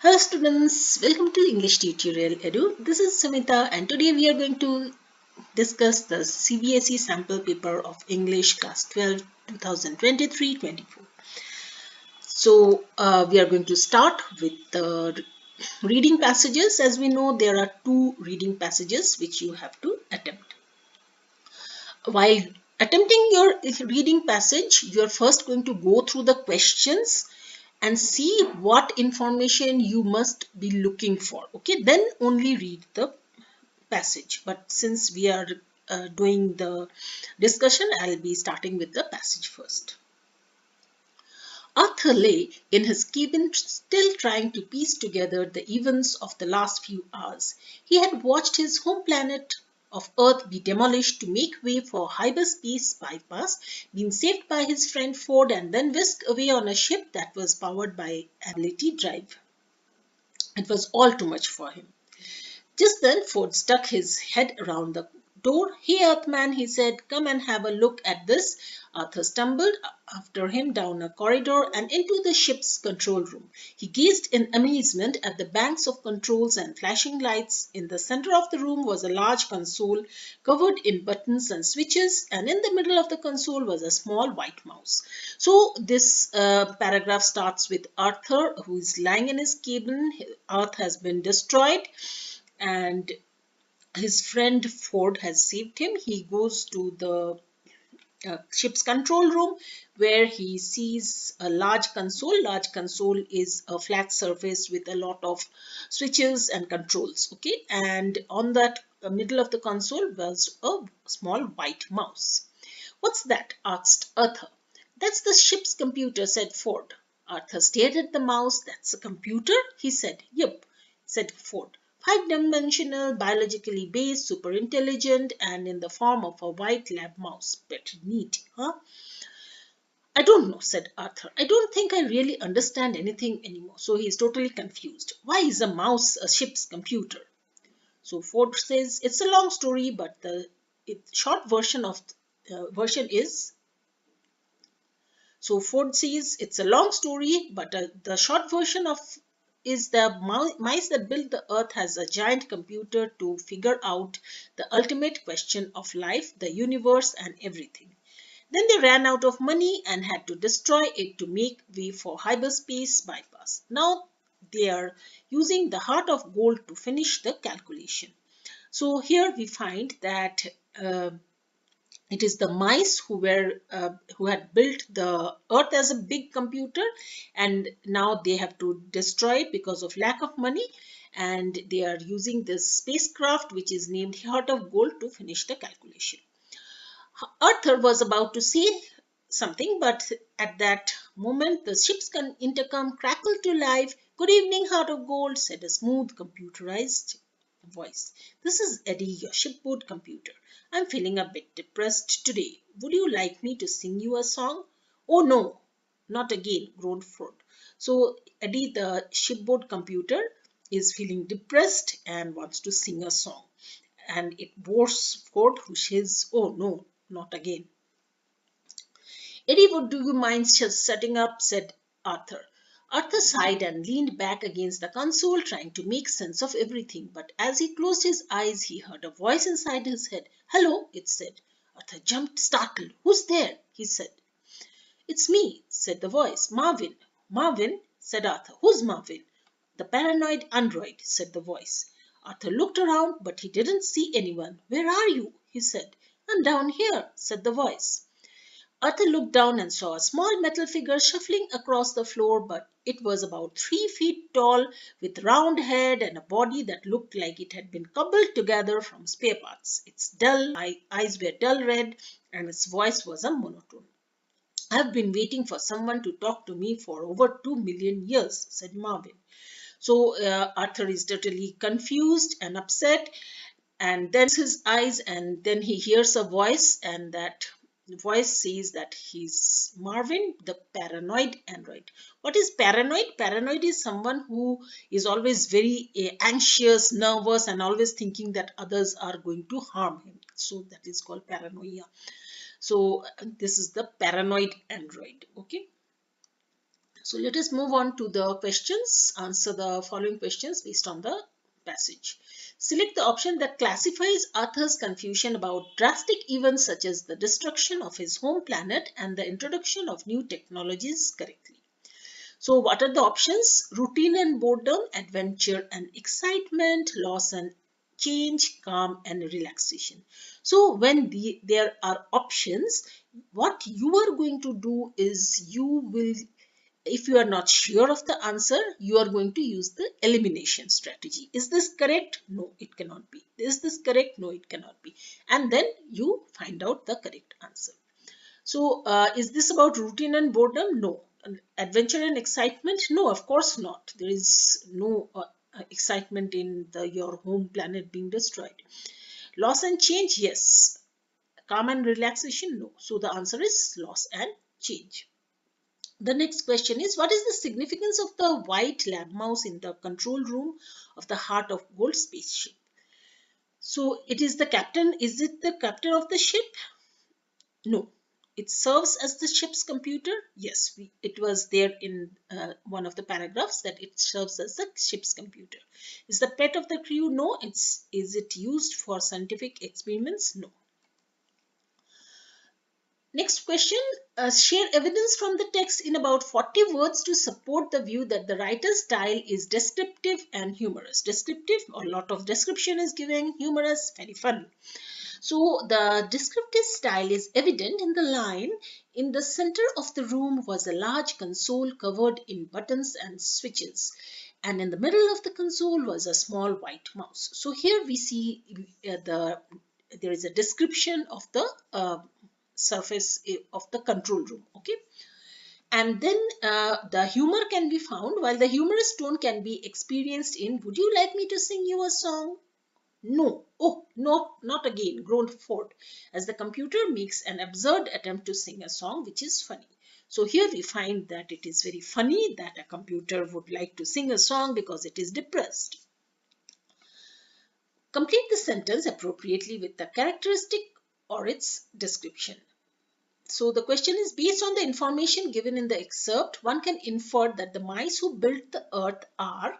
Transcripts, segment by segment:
Hello students, welcome to English Tutorial Edu. This is Sumita and today we are going to discuss the CBSE sample paper of English class 12 2023-24. We are going to start with the reading passages. As we know, there are two reading passages which you have to attempt. While attempting your reading passage, you are first going to go through the questions and see what information you must be looking for. Okay, then only read the passage. But since we are doing the discussion, I'll be starting with the passage first. Arthur lay in his cabin, still trying to piece together the events of the last few hours. He had watched his home planet of Earth be demolished to make way for hyperspace bypass, been saved by his friend Ford, and then whisked away on a ship that was powered by ability drive. It was all too much for him. Just then Ford stuck his head around the door. "Hey, Earthman," he said, "come and have a look at this." Arthur stumbled after him down a corridor and into the ship's control room. He gazed in amazement at the banks of controls and flashing lights. In the center of the room was a large console covered in buttons and switches, and in the middle of the console was a small white mouse. So this paragraph starts with Arthur, who is lying in his cabin. Earth has been destroyed and his friend Ford has saved him. He goes to the ship's control room where he sees a large console. Large console is a flat surface with a lot of switches and controls. Okay, and on that middle of the console was a small white mouse. "What's that?" asked Arthur. "That's the ship's computer," said Ford. Arthur stared at the mouse. "That's a computer?" he said. "Yep," said Ford. "Five-dimensional, biologically based, super intelligent, and in the form of a white lab mouse. Pretty neat, huh?" "I don't know," said Arthur. "I don't think I really understand anything anymore." So he's totally confused. "Why is a mouse a ship's computer?" So Ford says it's a long story, but the short version is. So Ford says it's a long story, but the short version of is the mice that built the earth has a giant computer to figure out the ultimate question of life, the universe, and everything. Then they ran out of money and had to destroy it to make way for hyperspace bypass. Now they are using the heart of gold to finish the calculation. So here we find that uh, it is the mice who had built the earth as a big computer, and now they have to destroy it because of lack of money, and they are using this spacecraft which is named Heart of Gold to finish the calculation. Arthur was about to say something, but at that moment the ship's intercom crackled to life. "Good evening, Heart of Gold," said a smooth, computerized voice. "This is Eddie, your shipboard computer. I'm feeling a bit depressed today. Would you like me to sing you a song?" "Oh, no, not again," groaned Ford. So Eddie, the shipboard computer, is feeling depressed and wants to sing a song, and it bores Ford, who says, "Oh no, not again." "Eddie, would do you mind just setting up?" said Arthur. Arthur sighed and leaned back against the console, trying to make sense of everything. But as he closed his eyes, he heard a voice inside his head. "Hello," it said. Arthur jumped, startled. "Who's there?" he said. "It's me," said the voice. "Marvin." "Marvin?" said Arthur. "Who's Marvin?" "The paranoid android," said the voice. Arthur looked around, but he didn't see anyone. "Where are you?" he said. "I'm down here," said the voice. Arthur looked down and saw a small metal figure shuffling across the floor, but it was about 3 feet tall, with round head and a body that looked like it had been cobbled together from spare parts. Its eyes were dull red, and its voice was a monotone. "I've been waiting for someone to talk to me for over 2 million years," said Marvin. So Arthur is totally confused and upset, and then his eyes, and then he hears a voice, and that voice says that he's Marvin, the paranoid android. What is paranoid? Paranoid is someone who is always very anxious, nervous, and always thinking that others are going to harm him. So that is called paranoia. So this is the paranoid android. Okay. So let us move on to the questions. Answer the following questions based on the passage. Select the option that classifies Arthur's confusion about drastic events such as the destruction of his home planet and the introduction of new technologies correctly. So what are the options? Routine and boredom, adventure and excitement, loss and change, calm and relaxation. So when there are options, what you are going to do is you will, if you are not sure of the answer, you are going to use the elimination strategy. Is this correct? No, it cannot be. Is this correct? No, it cannot be. And then you find out the correct answer. So, is this about routine and boredom? No. Adventure and excitement? No, of course not. There is no excitement in your home planet being destroyed. Loss and change? Yes. Calm and relaxation? No. So, the answer is loss and change. The next question is, what is the significance of the white lab mouse in the control room of the Heart of Gold spaceship? So, it is the captain. Is it the captain of the ship? No. It serves as the ship's computer? Yes, it was there in one of the paragraphs that it serves as the ship's computer. Is the pet of the crew? No. Is it used for scientific experiments? No. Next question. Share evidence from the text in about 40 words to support the view that the writer's style is descriptive and humorous. Descriptive, a lot of description is given, humorous, very funny. So the descriptive style is evident in the line, in the center of the room was a large console covered in buttons and switches. And in the middle of the console was a small white mouse. So here we see there is a description of the surface of the control room. Okay. And then the humor can be found, while the humorous tone can be experienced in, would you like me to sing you a song? No. Oh, no, not again, groaned Ford, as the computer makes an absurd attempt to sing a song which is funny. So here we find that it is very funny that a computer would like to sing a song because it is depressed. Complete the sentence appropriately with the characteristic or its description. So the question is, based on the information given in the excerpt, one can infer that the mice who built the earth are,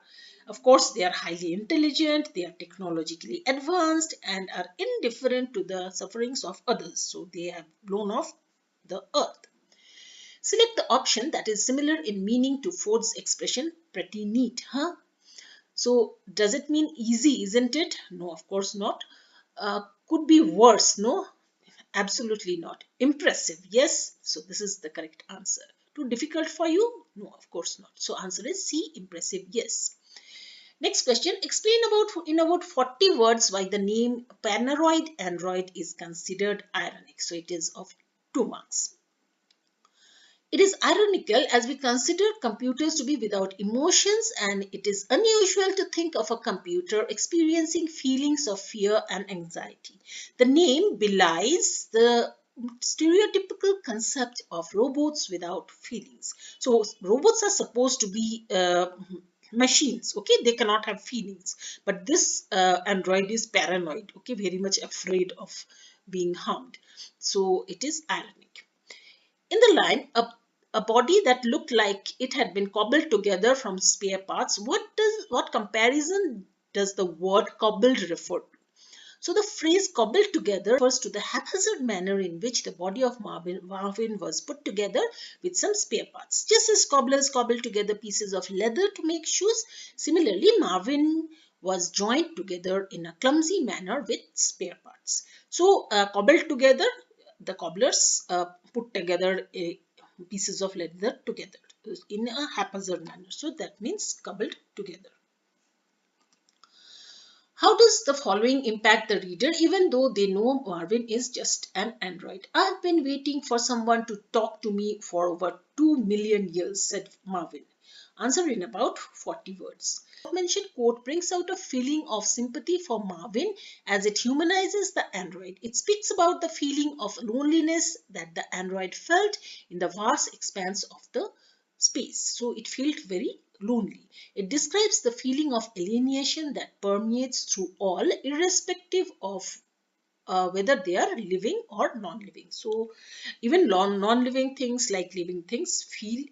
of course, they are highly intelligent, they are technologically advanced and are indifferent to the sufferings of others. So they have blown off the earth. Select the option that is similar in meaning to Ford's expression, pretty neat, huh? So does it mean easy, isn't it? No, of course not. Could be worse, no? Absolutely not. Impressive, yes. So this is the correct answer. Too difficult for you? No, of course not. So answer is C, impressive, yes. Next question, explain in about 40 words why the name Panaroid Android is considered ironic. So it is of 2 marks. It is ironical as we consider computers to be without emotions, and it is unusual to think of a computer experiencing feelings of fear and anxiety. The name belies the stereotypical concept of robots without feelings. So robots are supposed to be machines, okay? They cannot have feelings. But this android is paranoid, okay? Very much afraid of being harmed. So it is ironic. In the line, a body that looked like it had been cobbled together from spare parts, what comparison does the word cobbled refer to? So the phrase cobbled together refers to the haphazard manner in which the body of Marvin was put together with some spare parts. Just as cobblers cobble together pieces of leather to make shoes, similarly Marvin was joined together in a clumsy manner with spare parts. So cobbled together, the cobblers put together pieces of leather together in a haphazard manner. So that means cobbled together. How does the following impact the reader even though they know Marvin is just an android? I have been waiting for someone to talk to me for over 2 million years, said Marvin. Answer in about 40 words. The mentioned quote brings out a feeling of sympathy for Marvin as it humanizes the android. It speaks about the feeling of loneliness that the android felt in the vast expanse of the space. So it felt very lonely. It describes the feeling of alienation that permeates through all, irrespective of whether they are living or non-living. So even non-living things like living things feel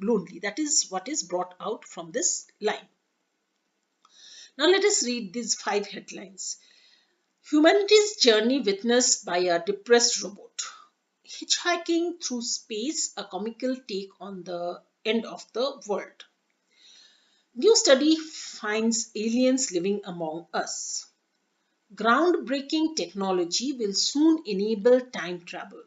lonely. That is what is brought out from this line. Now let us read these 5 headlines. Humanity's journey witnessed by a depressed robot. Hitchhiking through space, a comical take on the end of the world. New study finds aliens living among us. Groundbreaking technology will soon enable time travel.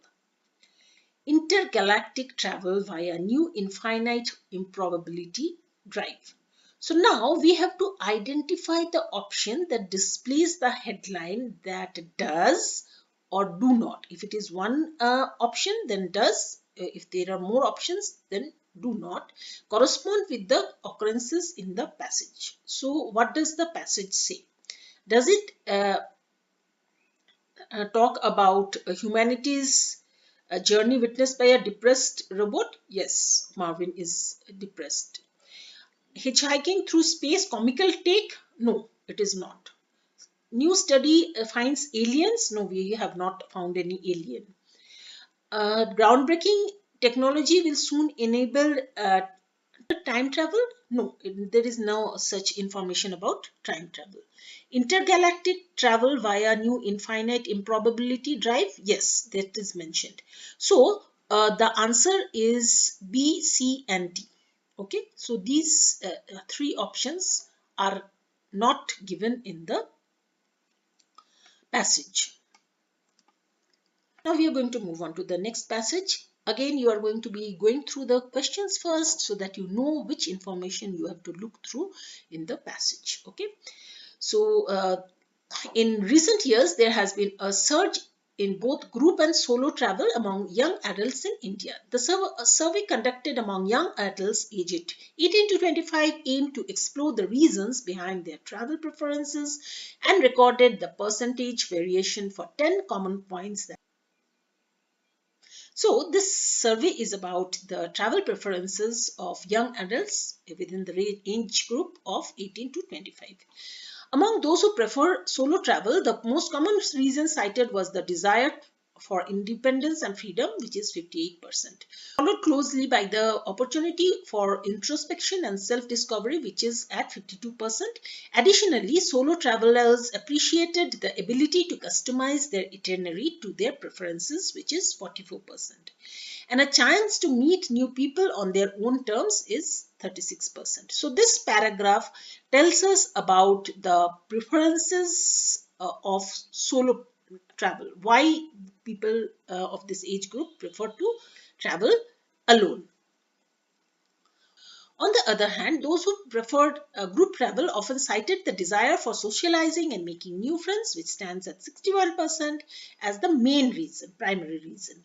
Intergalactic travel via new infinite improbability drive. So now we have to identify the option that displays the headline that does or do not. If it is one option, then does. If there are more options, then do not correspond with the occurrences in the passage. So what does the passage say? Does it talk about humanity's journey witnessed by a depressed robot? Yes, Marvin is depressed. Hitchhiking through space, comical take? No, it is not. New study finds aliens? No, we have not found any alien. Groundbreaking technology will soon enable time travel? No, there is no such information about time travel. Intergalactic travel via new infinite improbability drive? Yes, that is mentioned. So the answer is B, C, and D. Okay, so these 3 options are not given in the passage. Now we are going to move on to the next passage. Again, you are going to be going through the questions first so that you know which information you have to look through in the passage. Okay. So in recent years, there has been a surge in both group and solo travel among young adults in India. The survey conducted among young adults aged 18 to 25 aimed to explore the reasons behind their travel preferences and recorded the percentage variation for 10 common points. So, this survey is about the travel preferences of young adults within the age group of 18 to 25. Among those who prefer solo travel, the most common reason cited was the desire for independence and freedom, which is 58%. Followed closely by the opportunity for introspection and self-discovery, which is at 52%. Additionally, solo travelers appreciated the ability to customize their itinerary to their preferences, which is 44%. And a chance to meet new people on their own terms is 36%. So this paragraph tells us about the preferences of solo travel, why people of this age group prefer to travel alone. On the other hand, those who preferred group travel often cited the desire for socializing and making new friends, which stands at 61% as the main reason, primary reason.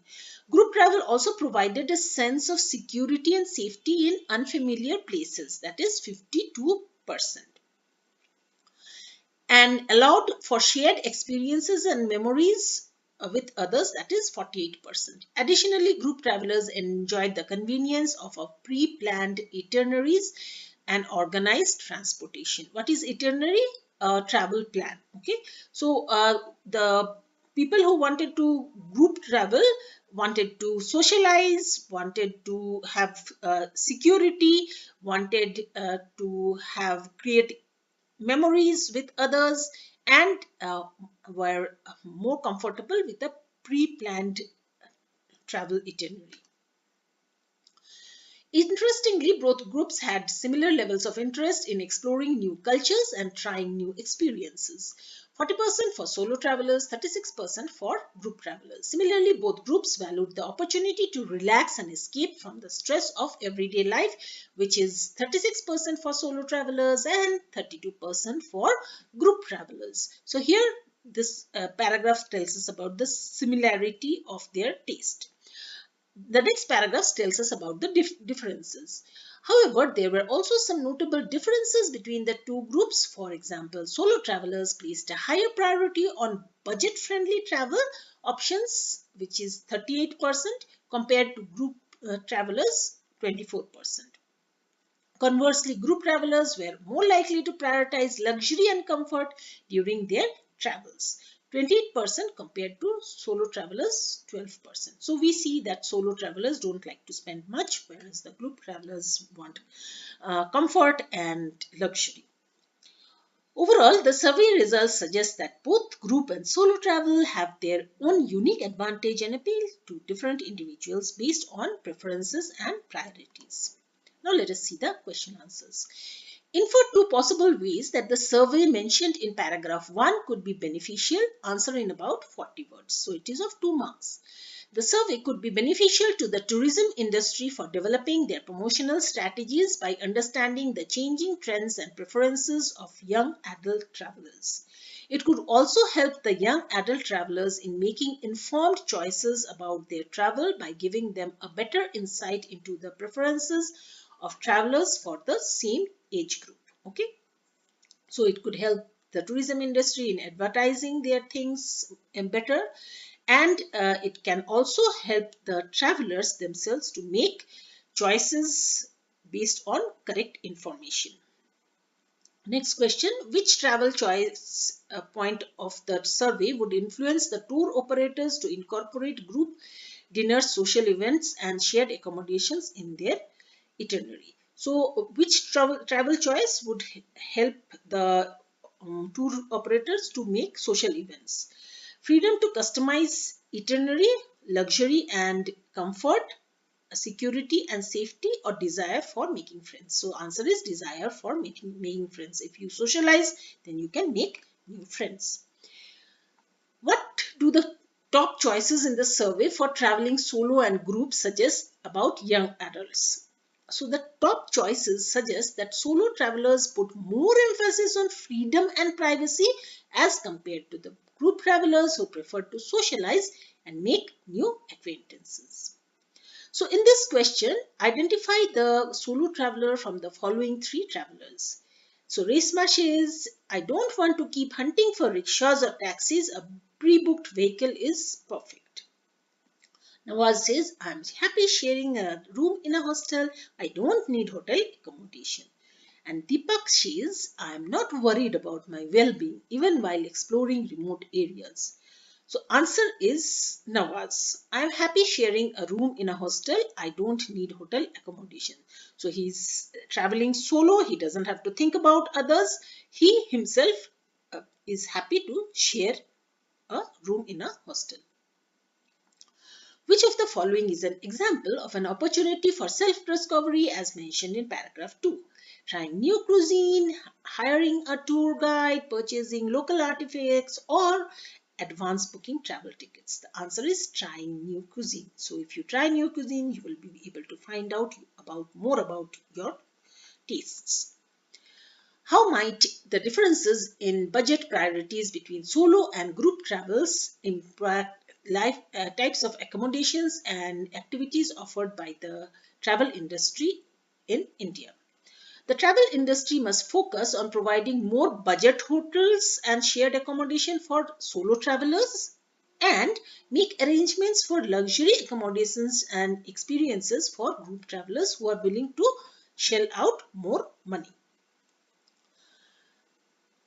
Group travel also provided a sense of security and safety in unfamiliar places, that is 52%, and allowed for shared experiences and memories with others, that is 48%. Additionally, group travelers enjoyed the convenience of a pre-planned itineraries and organized transportation. What is itinerary? A travel plan. Okay, so the people who wanted to group travel wanted to socialize, wanted to have security, wanted to have create memories with others, and were more comfortable with a pre-planned travel itinerary. Interestingly, both groups had similar levels of interest in exploring new cultures and trying new experiences. 40% for solo travelers, 36% for group travelers. Similarly, both groups valued the opportunity to relax and escape from the stress of everyday life, which is 36% for solo travelers and 32% for group travelers. So here this paragraph tells us about the similarity of their taste. The next paragraph tells us about the differences. However, there were also some notable differences between the two groups. For example, solo travelers placed a higher priority on budget-friendly travel options, which is 38%, compared to group travelers, 24%. Conversely, group travelers were more likely to prioritize luxury and comfort during their travels. 28% compared to solo travelers 12%. So we see that solo travelers don't like to spend much, whereas the group travelers want comfort and luxury. Overall, the survey results suggest that both group and solo travel have their own unique advantage and appeal to different individuals based on preferences and priorities. Now let us see the question answers. Infer two possible ways that the survey mentioned in paragraph 1 could be beneficial. Answer in about 40 words. So it is of 2 marks. The survey could be beneficial to the tourism industry for developing their promotional strategies by understanding the changing trends and preferences of young adult travelers. It could also help the young adult travelers in making informed choices about their travel by giving them a better insight into the preferences of travelers for the same age group. Okay, so it could help the tourism industry in advertising their things better, and it can also help the travelers themselves to make choices based on correct information. Next question, which travel choice point of the survey would influence the tour operators to incorporate group dinners, social events and shared accommodations in their itinerary? So which travel choice would help the tour operators to make social events? Freedom to customize itinerary, luxury and comfort, security and safety, or desire for making friends? So answer is desire for making friends. If you socialize, then you can make new friends. What do the top choices in the survey for traveling solo and group suggest about young adults? So the top choices suggest that solo travelers put more emphasis on freedom and privacy as compared to the group travelers who prefer to socialize and make new acquaintances. So in this question, identify the solo traveler from the following three travelers. So Resma says, I don't want to keep hunting for rickshaws or taxis. A pre-booked vehicle is perfect. Nawaz says, I'm happy sharing a room in a hostel. I don't need hotel accommodation. And Deepak says, I am not worried about my well-being even while exploring remote areas. So answer is Nawaz. I am happy sharing a room in a hostel. I don't need hotel accommodation. So he's traveling solo. He doesn't have to think about others. He himself is happy to share a room in a hostel. Which of the following is an example of an opportunity for self-discovery as mentioned in paragraph 2? Trying new cuisine, hiring a tour guide, purchasing local artifacts, or advance booking travel tickets. The answer is trying new cuisine. So if you try new cuisine, you will be able to find out more about your tastes. How might the differences in budget priorities between solo and group travels impact life types of accommodations and activities offered by the travel industry in India? The travel industry must focus on providing more budget hotels and shared accommodation for solo travelers and make arrangements for luxury accommodations and experiences for group travelers who are willing to shell out more money.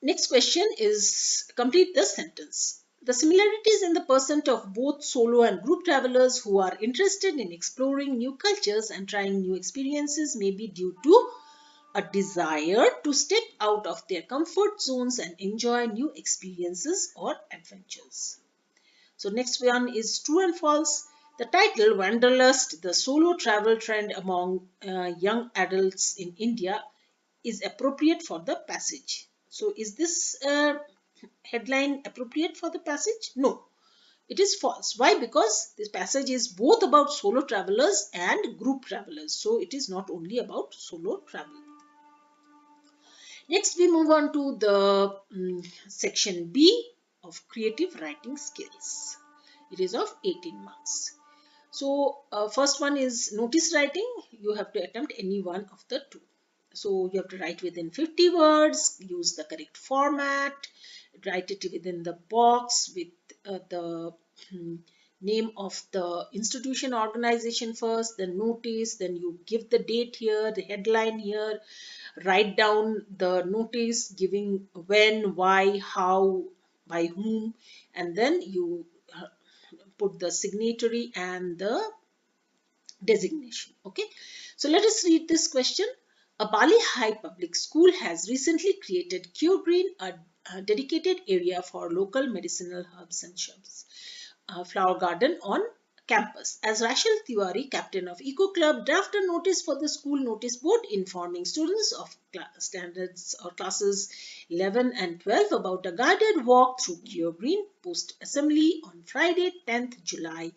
Next question is complete the sentence. The similarities in the percent of both solo and group travelers who are interested in exploring new cultures and trying new experiences may be due to a desire to step out of their comfort zones and enjoy new experiences or adventures. So next one is true and false. The title Wanderlust, the solo travel trend among young adults in India is appropriate for the passage. So is this headline appropriate for the passage? No, it is false. Why? Because this passage is both about solo travelers and group travelers. So it is not only about solo travel. Next, we move on to the section B of creative writing skills. It is of 18 marks. So, first one is notice writing. You have to attempt any one of the two. So, you have to write within 50 words, use the correct format, write it within the box with the name of the institution organization first, then notice, then you give the date here, the headline here, write down the notice giving when, why, how, by whom, and then you put the signatory and the designation. Okay, so let us read this question. A Bali High Public School has recently created Q Green, a dedicated area for local medicinal herbs and shrubs, flower garden on campus. As Rachel Tiwari, captain of Eco Club, drafted a notice for the school notice board informing students of standards or classes 11 and 12 about a guided walk through Keo Green post assembly on Friday, 10th July.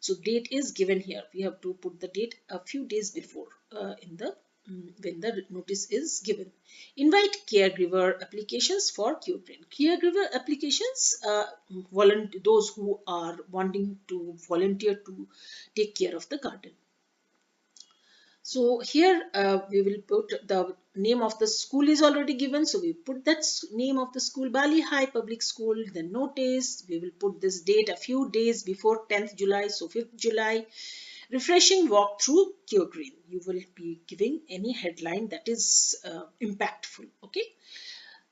So date is given here. We have to put the date a few days before in the when the notice is given. Invite caregiver applications for Q-Train. Caregiver applications, those who are wanting to volunteer to take care of the garden. So here we will put the name of the school is already given. So we put that name of the school, Bali High Public School, the notice. We will put this date a few days before 10th July, so 5th July. Refreshing walk through Kyo Green. You will be giving any headline that is impactful. Okay.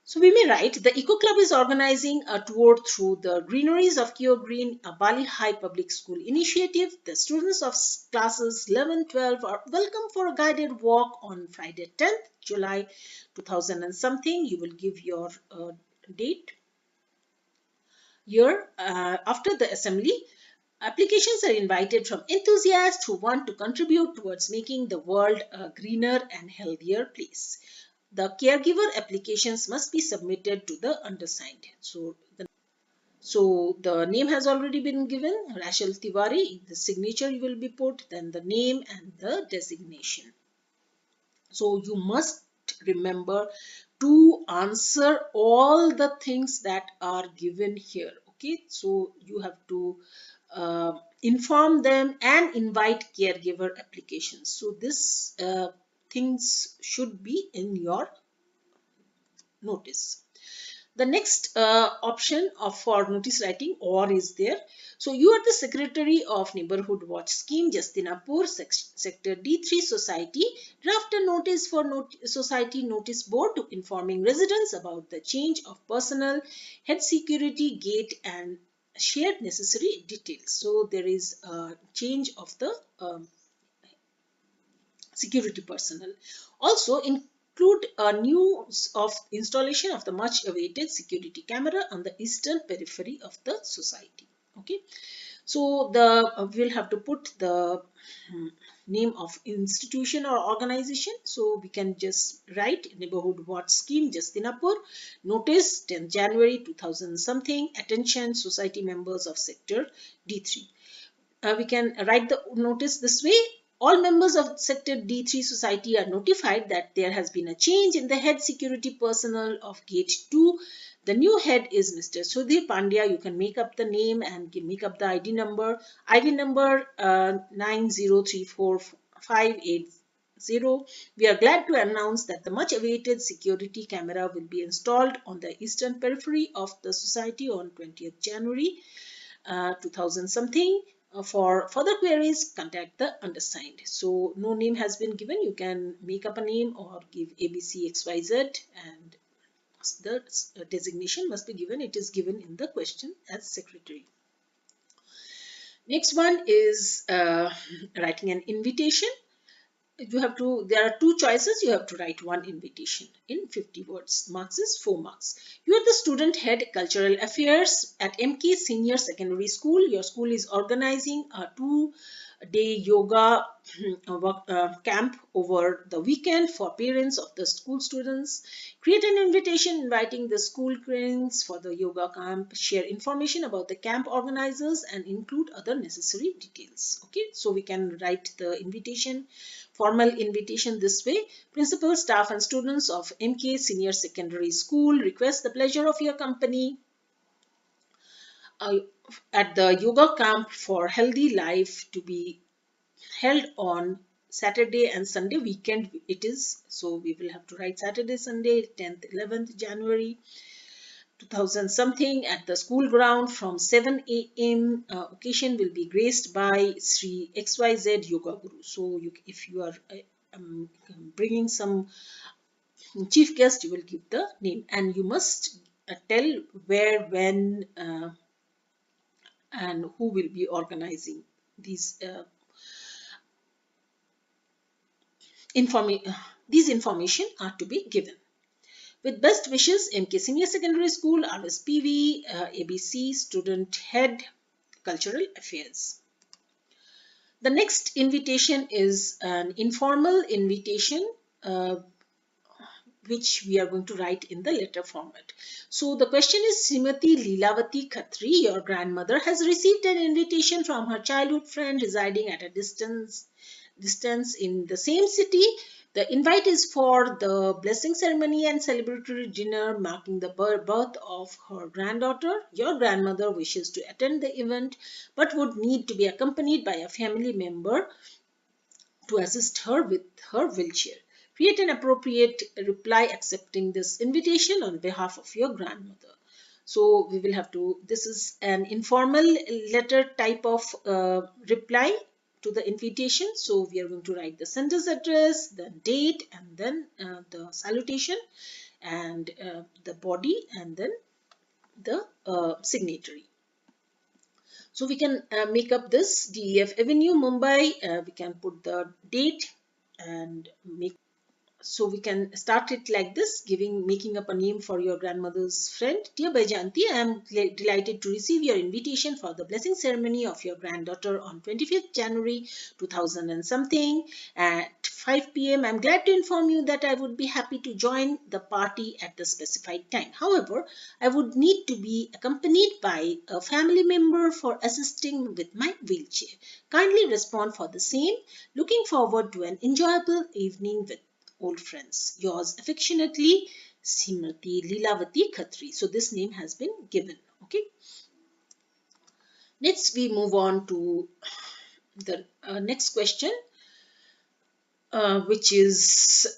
So we may write the Eco Club is organizing a tour through the greeneries of Kyo Green, a Bali High Public School initiative. The students of classes 11, 12 are welcome for a guided walk on Friday 10th July 2000 and something. You will give your date year after the assembly. Applications are invited from enthusiasts who want to contribute towards making the world a greener and healthier place. The caregiver applications must be submitted to the undersigned. So the name has already been given, Rachel Tiwari. The signature will be put, then the name and the designation. So you must remember to answer all the things that are given here. Okay, so you have to inform them and invite caregiver applications. So this things should be in your notice. The next option for notice writing or is there. So you are the secretary of Neighborhood Watch Scheme, Jastinapur, Sector D3 Society. Draft a notice for Society Notice Board to informing residents about the change of personnel, head security, gate and shared necessary details. So there is a change of the security personnel. Also include a news of installation of the much awaited security camera on the eastern periphery of the society. Okay, so the we'll have to put the name of institution or organization. So we can just write Neighborhood Watch Scheme, Jastinapur, notice 10th January 2000 something, attention society members of sector D3. We can write the notice this way. All members of Sector D3 society are notified that there has been a change in the head security personnel of Gate 2. The new head is Mr. Sudhir Pandya. You can make up the name and make up the ID number. ID number 9034580. We are glad to announce that the much awaited security camera will be installed on the eastern periphery of the society on 20th January 2000 something. For further queries, contact the undersigned. So no name has been given. You can make up a name or give ABCXYZ and the designation must be given. It is given in the question as secretary. Next one is writing an invitation. You have to, there are two choices. You have to write one invitation in 50 words. Marks is 4 marks. You are the student head cultural affairs at MK Senior Secondary School. Your school is organizing a 2-day yoga camp over the weekend for parents of the school students. Create an invitation inviting the school friends for the yoga camp. Share information about the camp organizers and include other necessary details. Okay, so we can write the invitation, formal invitation this way. Principal, staff and students of MK Senior Secondary School request the pleasure of your company uh, at the yoga camp for healthy life to be held on Saturday and Sunday weekend it is. So we will have to write Saturday, Sunday, 10th, 11th January 2000 something at the school ground from 7 a.m. Occasion will be graced by Sri XYZ Yoga Guru. So if you are bringing some chief guest, you will give the name and you must tell where, when, and who will be organizing these informa- these information are to be given. With best wishes, MK Senior Secondary School, RSPV, ABC, Student Head, Cultural Affairs. The next invitation is an informal invitation, uh, which we are going to write in the letter format. So the question is, Srimati Leelavati Khatri, your grandmother, has received an invitation from her childhood friend residing at a distance in the same city. The invite is for the blessing ceremony and celebratory dinner marking the birth of her granddaughter. Your grandmother wishes to attend the event but would need to be accompanied by a family member to assist her with her wheelchair. Create an appropriate reply accepting this invitation on behalf of your grandmother. So we will have to, this is an informal letter type of reply to the invitation. So we are going to write the sender's address, the date, and then the salutation, and the body, and then the signatory. So we can make up this DEF Avenue, Mumbai. We can put the date and make. So we can start it like this, making up a name for your grandmother's friend. Dear Baijanti, I am delighted to receive your invitation for the blessing ceremony of your granddaughter on 25th January 2000 and something at 5 p.m. I am glad to inform you that I would be happy to join the party at the specified time. However, I would need to be accompanied by a family member for assisting with my wheelchair. Kindly respond for the same. Looking forward to an enjoyable evening with old friends. Yours affectionately, Simrati Leelavati Khatri. So this name has been given. Okay. Next, we move on to the next question, which is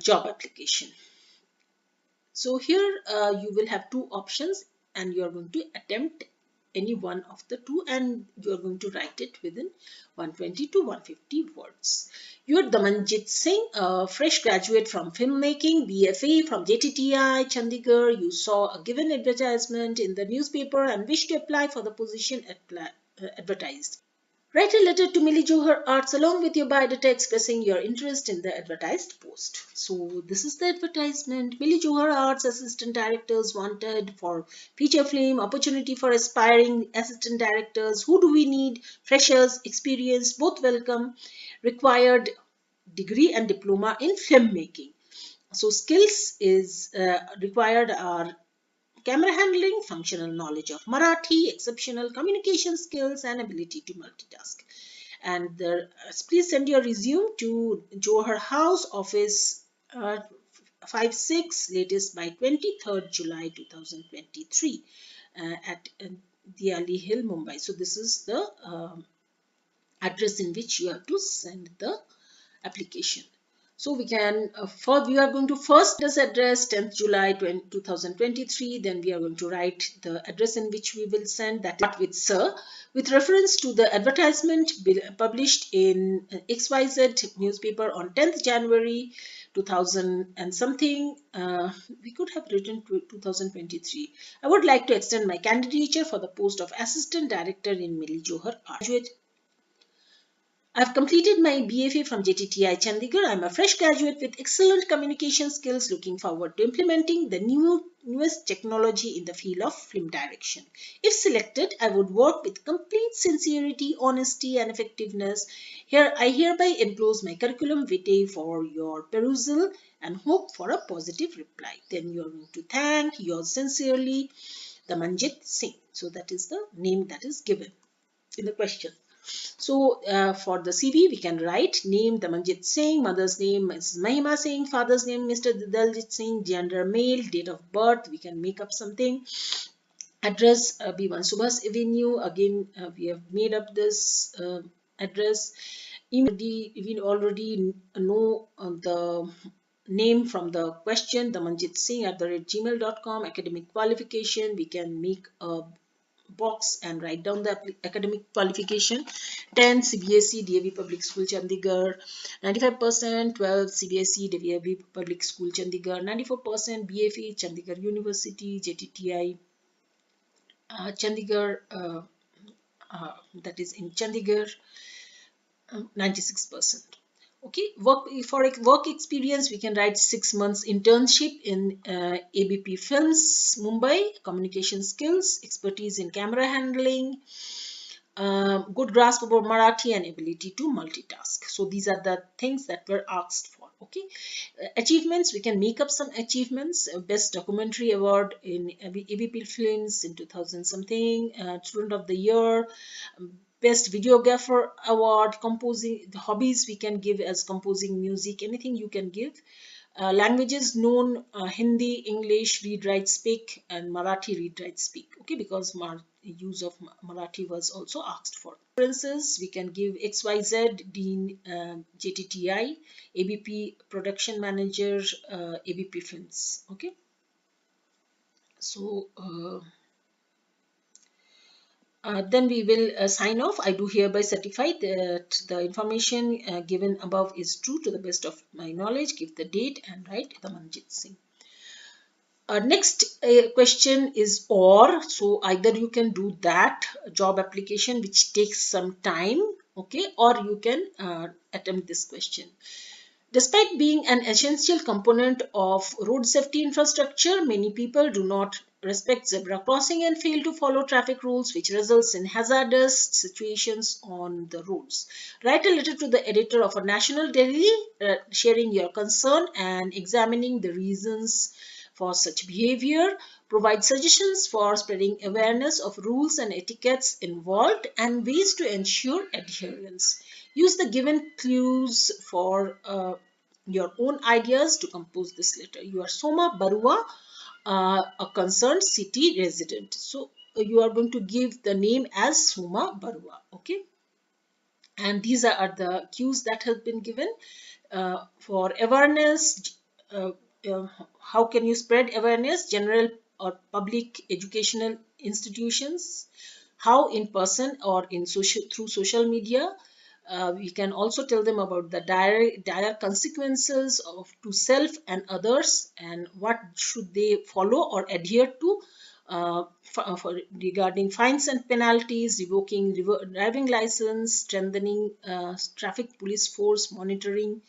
job application. So here you will have two options and you are going to attempt any one of the two and you are going to write it within 120 to 150 words. You are Damanjit Singh, a fresh graduate from filmmaking, BFA from JTTI, Chandigarh. You saw a given advertisement in the newspaper and wish to apply for the position advertised. Write a letter to Millie Johar Arts along with your biodata expressing your interest in the advertised post. So this is the advertisement. Millie Johar Arts assistant directors wanted for feature film, opportunity for aspiring assistant directors. Who do we need? Freshers, experienced, both welcome. Required degree and diploma in filmmaking. So skills is required are camera handling, functional knowledge of Marathi, exceptional communication skills, and ability to multitask. And please send your resume to Johar House Office uh, 56, latest by 23rd July 2023 at Diali Hill, Mumbai. So this is the address in which you have to send the application. So we can, we are going to first this address 10th July 2023, then we are going to write the address in which we will send, that is with Sir, with reference to the advertisement published in XYZ newspaper on 10th January 2000 and something, we could have written 2023. I would like to extend my candidature for the post of Assistant Director in Millie Johar Art. I've completed my BFA from JTTI Chandigarh. I'm a fresh graduate with excellent communication skills looking forward to implementing the newest technology in the field of film direction. If selected, I would work with complete sincerity, honesty and effectiveness. Here I hereby enclose my curriculum vitae for your perusal and hope for a positive reply. Then you are going to thank yours sincerely, the Manjit Singh. So that is the name that is given in the question. So for the CV, we can write name Damanjit Singh, mother's name is Mahima Singh, father's name Mr. Daljit Singh, gender male, date of birth, we can make up something. Address B1 Subhas Avenue, again we have made up this address. Email, we already know the name from the question, Damanjit Singh @gmail.com. Academic qualification, we can make a box and write down the academic qualification. 10 CBSE DAV Public School Chandigarh, 95% 12 CBSE DAV Public School Chandigarh, 94% BFE Chandigarh University JTTI Chandigarh, that is in Chandigarh, 96%. Okay, work experience, we can write 6 months internship in ABP Films, Mumbai, communication skills, expertise in camera handling, good grasp of Marathi and ability to multitask. So these are the things that were asked for. Okay, achievements, we can make up some achievements. Best documentary award in ABP Films in 2000 something, Student of the Year, best videographer award, composing. The hobbies we can give as composing music, anything you can give. Languages known, Hindi, English, read, write, speak, and Marathi, read, write, speak. Okay, because use of Marathi was also asked for. References, we can give XYZ, Dean, JTTI, ABP Production Manager, ABP Films. Okay, so then we will sign off. I do hereby certify that the information given above is true to the best of my knowledge. Give the date and write the Manjit Singh. Next question is or. So either you can do that job application which takes some time, okay, or you can attempt this question. Despite being an essential component of road safety infrastructure, many people do not respect zebra crossing and fail to follow traffic rules, which results in hazardous situations on the roads. Write a letter to the editor of a national daily, sharing your concern and examining the reasons for such behavior. Provide suggestions for spreading awareness of rules and etiquettes involved and ways to ensure adherence. Use the given clues for your own ideas to compose this letter. You are Soma Barua, a concerned city resident. So you are going to give the name as Soma Barua. Okay. And these are the cues that have been given for awareness. Uh, uh, how can you spread awareness? General or public educational institutions. How in person or in social through social media. We can also tell them about the dire consequences of to self and others and what should they follow or adhere to, regarding fines and penalties, revoking driving license, strengthening traffic police force, monitoring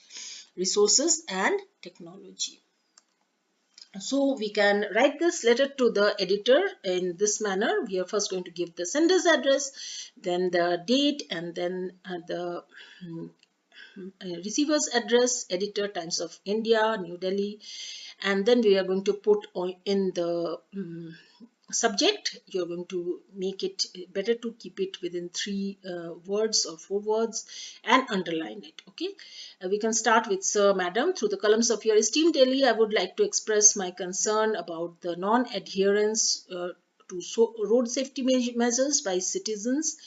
resources and technology. So we can write this letter to the editor in this manner. We are first going to give the sender's address, then the date, and then the receiver's address, editor, Times of India, New Delhi, and then we are going to put in the subject. You're going to make it better to keep it within 3 words or 4 words and underline it. Okay, we can start with Sir, Madam. Through the columns of your esteemed daily, I would like to express my concern about the non-adherence to road safety measures by citizens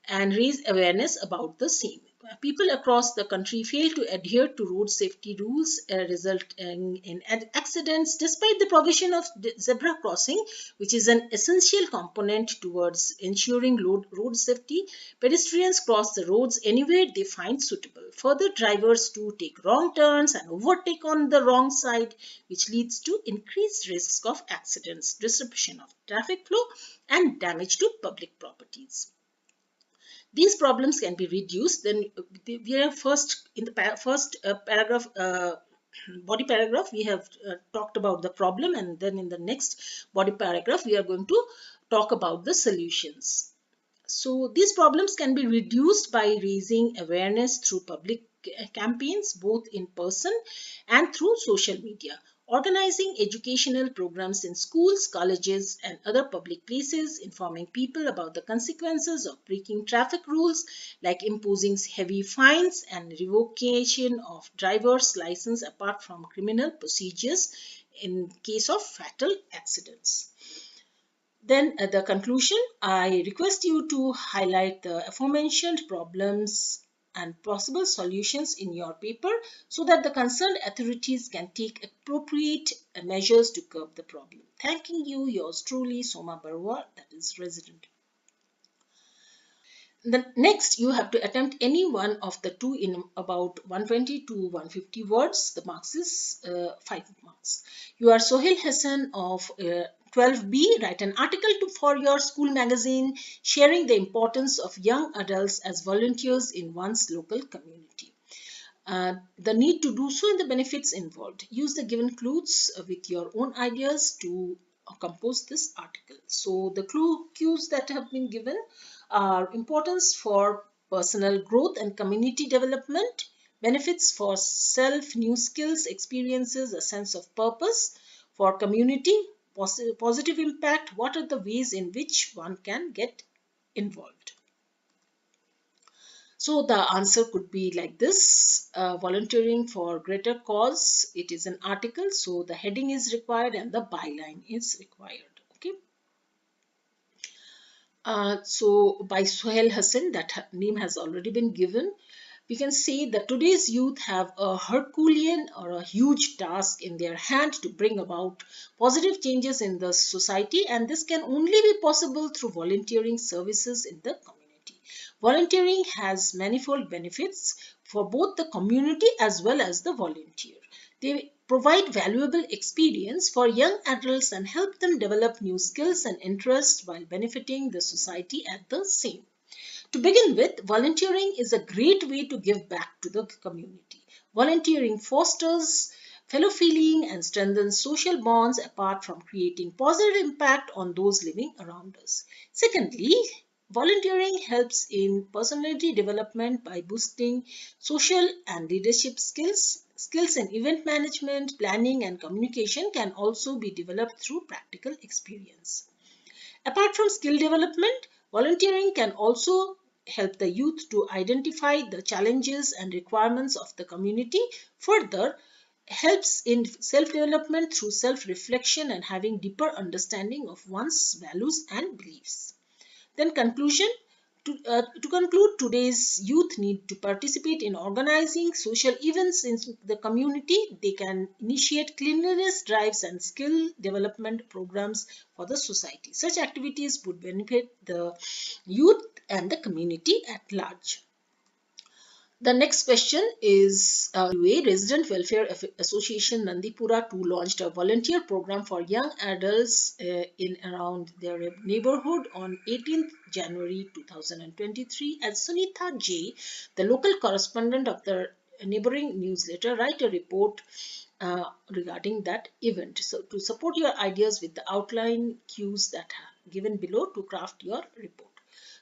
and raise awareness about the same. People across the country fail to adhere to road safety rules, resulting in accidents despite the provision of zebra crossing, which is an essential component towards ensuring road safety. Pedestrians cross the roads anywhere they find suitable. Further, drivers do take wrong turns and overtake on the wrong side, which leads to increased risks of accidents, disruption of traffic flow, and damage to public properties. These problems can be reduced. Then we are first in the first paragraph, body paragraph, we have talked about the problem, and then in the next body paragraph we are going to talk about the solutions. So these problems can be reduced by raising awareness through public campaigns, both in person and through social media. Organizing educational programs in schools, colleges, and other public places, informing people about the consequences of breaking traffic rules, like imposing heavy fines and revocation of driver's license apart from criminal procedures in case of fatal accidents. Then at the conclusion, I request you to highlight the aforementioned problems and possible solutions in your paper so that the concerned authorities can take appropriate measures to curb the problem. Thanking you, yours truly, Soma Barwa, that is resident. Next, you have to attempt any one of the two in about 120 to 150 words. The marks is 5 marks. You are Sohail Hassan of 12B. Write an article for your school magazine sharing the importance of young adults as volunteers in one's local community. The need to do so and the benefits involved. Use the given clues with your own ideas to compose this article. So the cues that have been given are importance for personal growth and community development, benefits for self, new skills, experiences, a sense of purpose, for community, positive impact, what are the ways in which one can get involved. So the answer could be like this: volunteering for greater cause. It is an article, so the heading is required and the byline is required. Okay. So by Suhail Hassan, that name has already been given. We can say that today's youth have a Herculean or a huge task in their hand to bring about positive changes in the society, and this can only be possible through volunteering services in the community. Volunteering has manifold benefits for both the community as well as the volunteer. They provide valuable experience for young adults and help them develop new skills and interests while benefiting the society at the same. To begin with, volunteering is a great way to give back to the community. Volunteering fosters fellow feeling and strengthens social bonds apart from creating positive impact on those living around us. Secondly, volunteering helps in personality development by boosting social and leadership skills. Skills in event management, planning, and communication can also be developed through practical experience. Apart from skill development, volunteering can also help the youth to identify the challenges and requirements of the community. Further, helps in self development through self reflection and having deeper understanding of one's values and beliefs. Then conclusion. To conclude, today's youth need to participate in organizing social events in the community. They can initiate cleanliness drives and skill development programs for the society. Such activities would benefit the youth and the community at large. The next question is UA Resident Welfare Association Nandipura 2 launched a volunteer program for young adults in around their neighborhood on 18th January 2023 as Sunitha J, the local correspondent of the neighboring newsletter, write a report regarding that event. So to support your ideas with the outline cues that are given below to craft your report.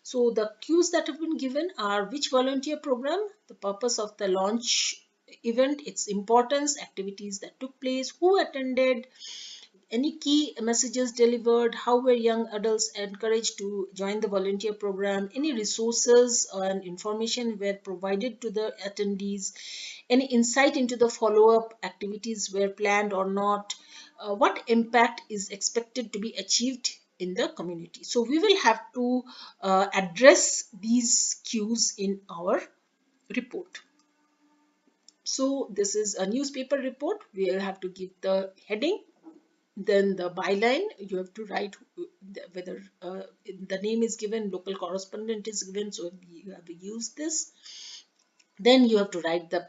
So the cues that have been given are which volunteer program, the purpose of the launch event, its importance, activities that took place, who attended, any key messages delivered, how were young adults encouraged to join the volunteer program, any resources and information were provided to the attendees, any insight into the follow-up activities were planned or not, what impact is expected to be achieved in the community. So we will have to address these cues in our report. So this is a newspaper report. We will have to give the heading, then the byline. You have to write whether the name is given, local correspondent is given, so you have to use this. Then you have to write the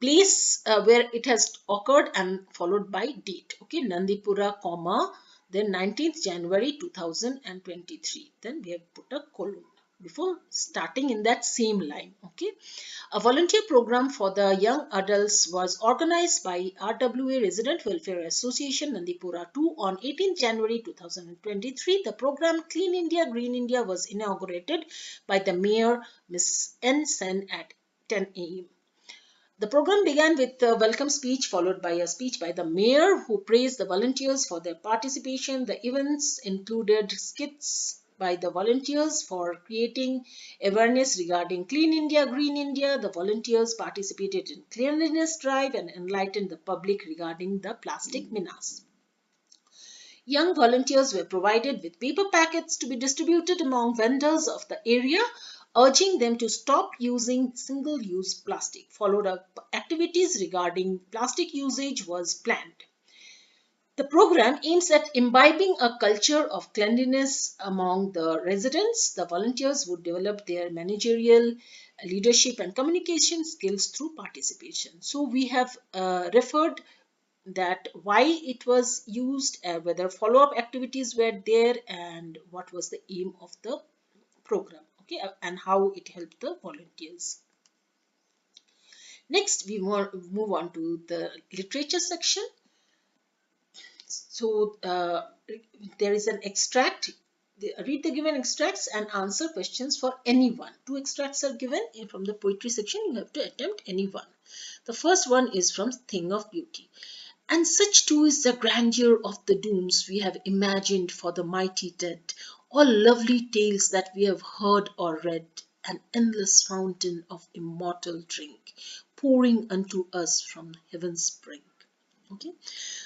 place where it has occurred and followed by date. Okay, Nandipura, comma, then 19th January 2023. Then we have put a colon before starting in that same line. Okay, a volunteer program for the young adults was organized by RWA Resident Welfare Association Nandipura 2 on 18th January 2023. The program Clean India, Green India was inaugurated by the Mayor Ms. N. Sen at 10 a.m. The program began with a welcome speech followed by a speech by the mayor who praised the volunteers for their participation. The events included skits by the volunteers for creating awareness regarding Clean India, Green India. The volunteers participated in cleanliness drive and enlightened the public regarding the plastic menace. Young volunteers were provided with paper packets to be distributed among vendors of the area, urging them to stop using single-use plastic. Followed up activities regarding plastic usage was planned. The program aims at imbibing a culture of cleanliness among the residents. The volunteers would develop their managerial, leadership, and communication skills through participation. So, we have referred that why it was used, whether follow up activities were there, and what was the aim of the program, okay, and how it helped the volunteers. Next, we move on to the literature section. So there is an extract. Read the given extracts and answer questions for anyone. Two extracts are given from the poetry section. You have to attempt any one. The first one is from Thing of Beauty. And such too is the grandeur of the dooms we have imagined for the mighty dead, all lovely tales that we have heard or read, an endless fountain of immortal drink, pouring unto us from heaven's brink. Okay,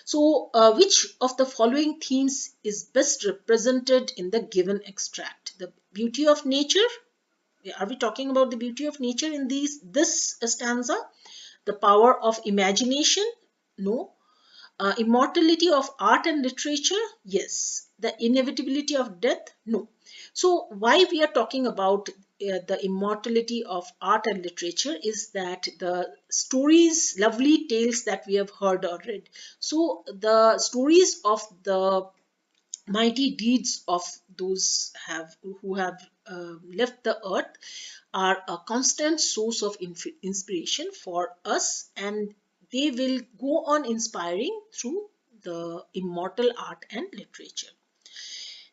so which of the following themes is best represented in the given extract? The beauty of nature. Are we talking about the beauty of nature in this stanza? The power of imagination? No. Immortality of art and literature? Yes. The inevitability of death? No. So, why we are talking about the immortality of art and literature is that the stories, lovely tales that we have heard or read. So, the stories of the mighty deeds of those who have left the earth are a constant source of inspiration for us, and they will go on inspiring through the immortal art and literature.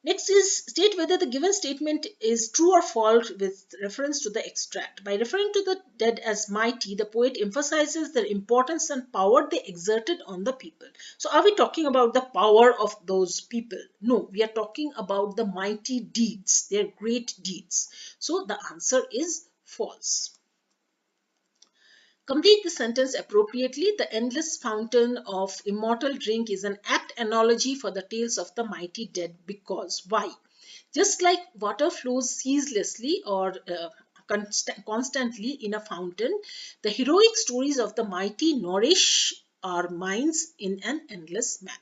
Next is state whether the given statement is true or false with reference to the extract. By referring to the dead as mighty, the poet emphasizes their importance and power they exerted on the people. So, are we talking about the power of those people? No, we are talking about the mighty deeds, their great deeds. So, the answer is false. Complete the sentence appropriately. The endless fountain of immortal drink is an apt analogy for the tales of the mighty dead because why? Just like water flows ceaselessly or constantly in a fountain, the heroic stories of the mighty nourish our minds in an endless manner.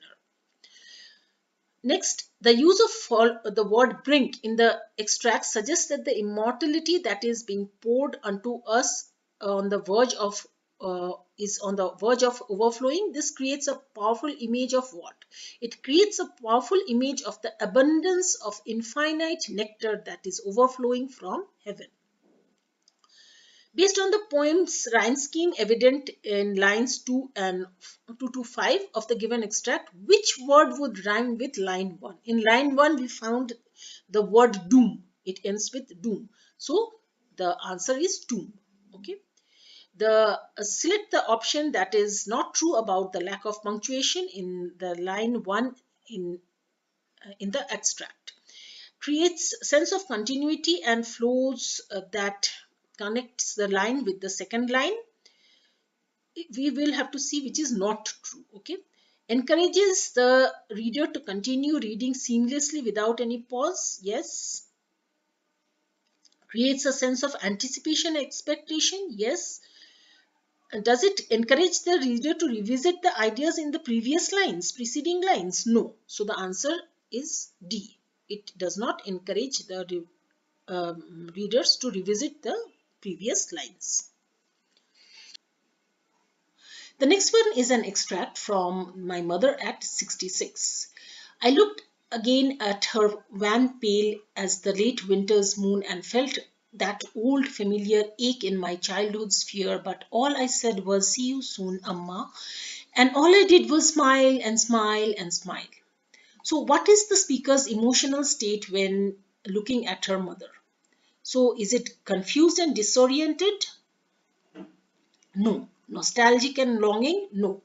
Next, the use of the word brink in the extract suggests that the immortality that is being poured unto us on the verge of is on the verge of overflowing. This creates a powerful image of what? It creates a powerful image of the abundance of infinite nectar that is overflowing from heaven. Based on the poem's rhyme scheme evident in lines 2 and 2 to 5 of the given extract, which word would rhyme with line 1? In line 1, we found the word doom. It ends with doom. So, the answer is doom. Okay. Select the option that is not true about the lack of punctuation in the line 1 in the extract. Creates sense of continuity and flows that connects the line with the second line. We will have to see which is not true. Okay, encourages the reader to continue reading seamlessly without any pause. Yes. Creates a sense of anticipation, expectation. Yes. And does it encourage the reader to revisit the ideas in the previous lines, preceding lines? No. So the answer is D. It does not encourage the readers to revisit the previous lines. The next one is an extract from My Mother at 66. I looked again at her wan pale as the late winter's moon and felt that old familiar ache in my childhood's fear, but all I said was, "See you soon, Amma." And all I did was smile and smile and smile. So, what is the speaker's emotional state when looking at her mother? So, is it confused and disoriented? No. Nostalgic and longing? No.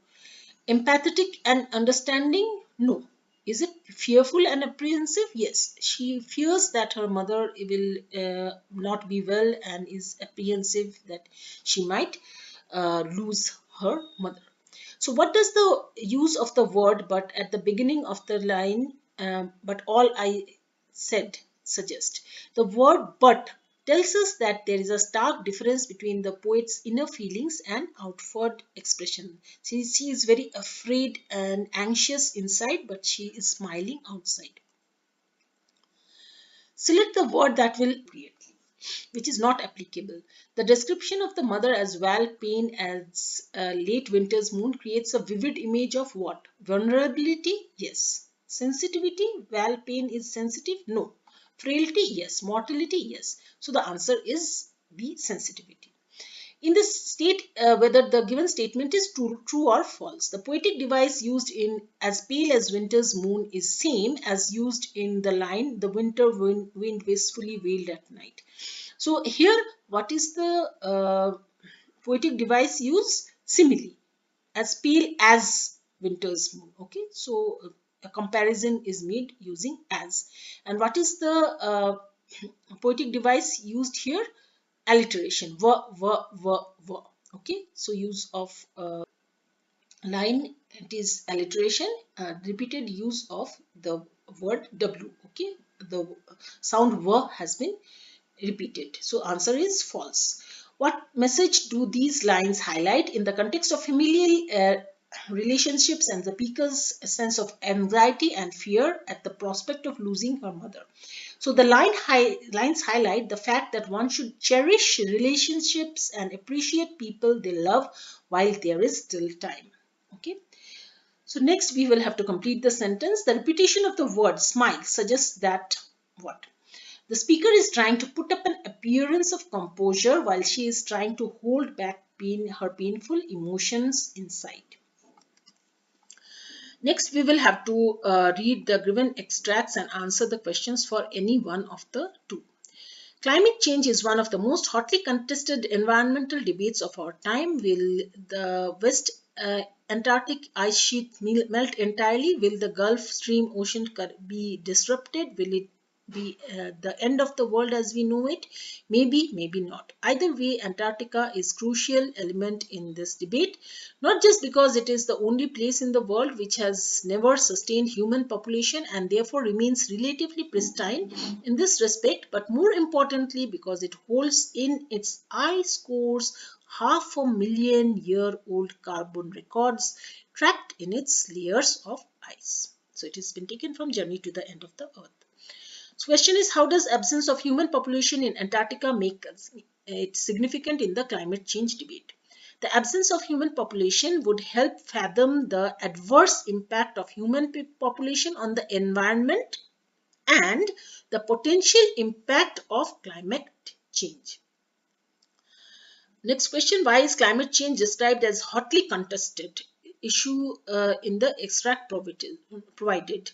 Empathetic and understanding? No. Is it fearful and apprehensive? Yes. She fears that her mother will not be well and is apprehensive that she might lose her mother. So, what does the use of the word but at the beginning of the line, but all I said suggest? The word but tells us that there is a stark difference between the poet's inner feelings and outward expression. She is very afraid and anxious inside, but she is smiling outside. Select the word that will appropriately, which is not applicable. The description of the mother as well pain as a late winter's moon creates a vivid image of what? Vulnerability? Yes. Sensitivity? Val pain is sensitive? No. Frailty? Yes. Mortality? Yes. So the answer is B, sensitivity. In this state, whether the given statement is true or false. The poetic device used in as pale as winter's moon is same as used in the line the winter wind wistfully wailed at night. So here, what is the poetic device used? Simile, as pale as winter's moon. Okay, so a comparison is made using as. And what is the poetic device used here? Alliteration, v. Okay, so use of line, it is alliteration, repeated use of the word w. Okay, the sound v has been repeated. So answer is false. What message do these lines highlight in the context of familial relationships and the speaker's sense of anxiety and fear at the prospect of losing her mother? So the lines highlight the fact that one should cherish relationships and appreciate people they love while there is still time. Okay. So next we will have to complete the sentence. The repetition of the word smile suggests that what? The speaker is trying to put up an appearance of composure while she is trying to hold back her painful emotions inside. Next, we will have to read the given extracts and answer the questions for any one of the two. Climate change is one of the most hotly contested environmental debates of our time. Will the West Antarctic ice sheet melt entirely? Will the Gulf Stream ocean be disrupted? Will it be the end of the world as we know it? Maybe, maybe not. Either way, Antarctica is crucial element in this debate, not just because it is the only place in the world which has never sustained human population and therefore remains relatively pristine in this respect, but more importantly because it holds in its ice cores half a million year old carbon records trapped in its layers of ice. So it has been taken from Journey to the End of the Earth. So question is, how does absence of human population in Antarctica make it significant in the climate change debate? The absence of human population would help fathom the adverse impact of human population on the environment and the potential impact of climate change. Next question, why is climate change described as hotly contested issue in the extract provided?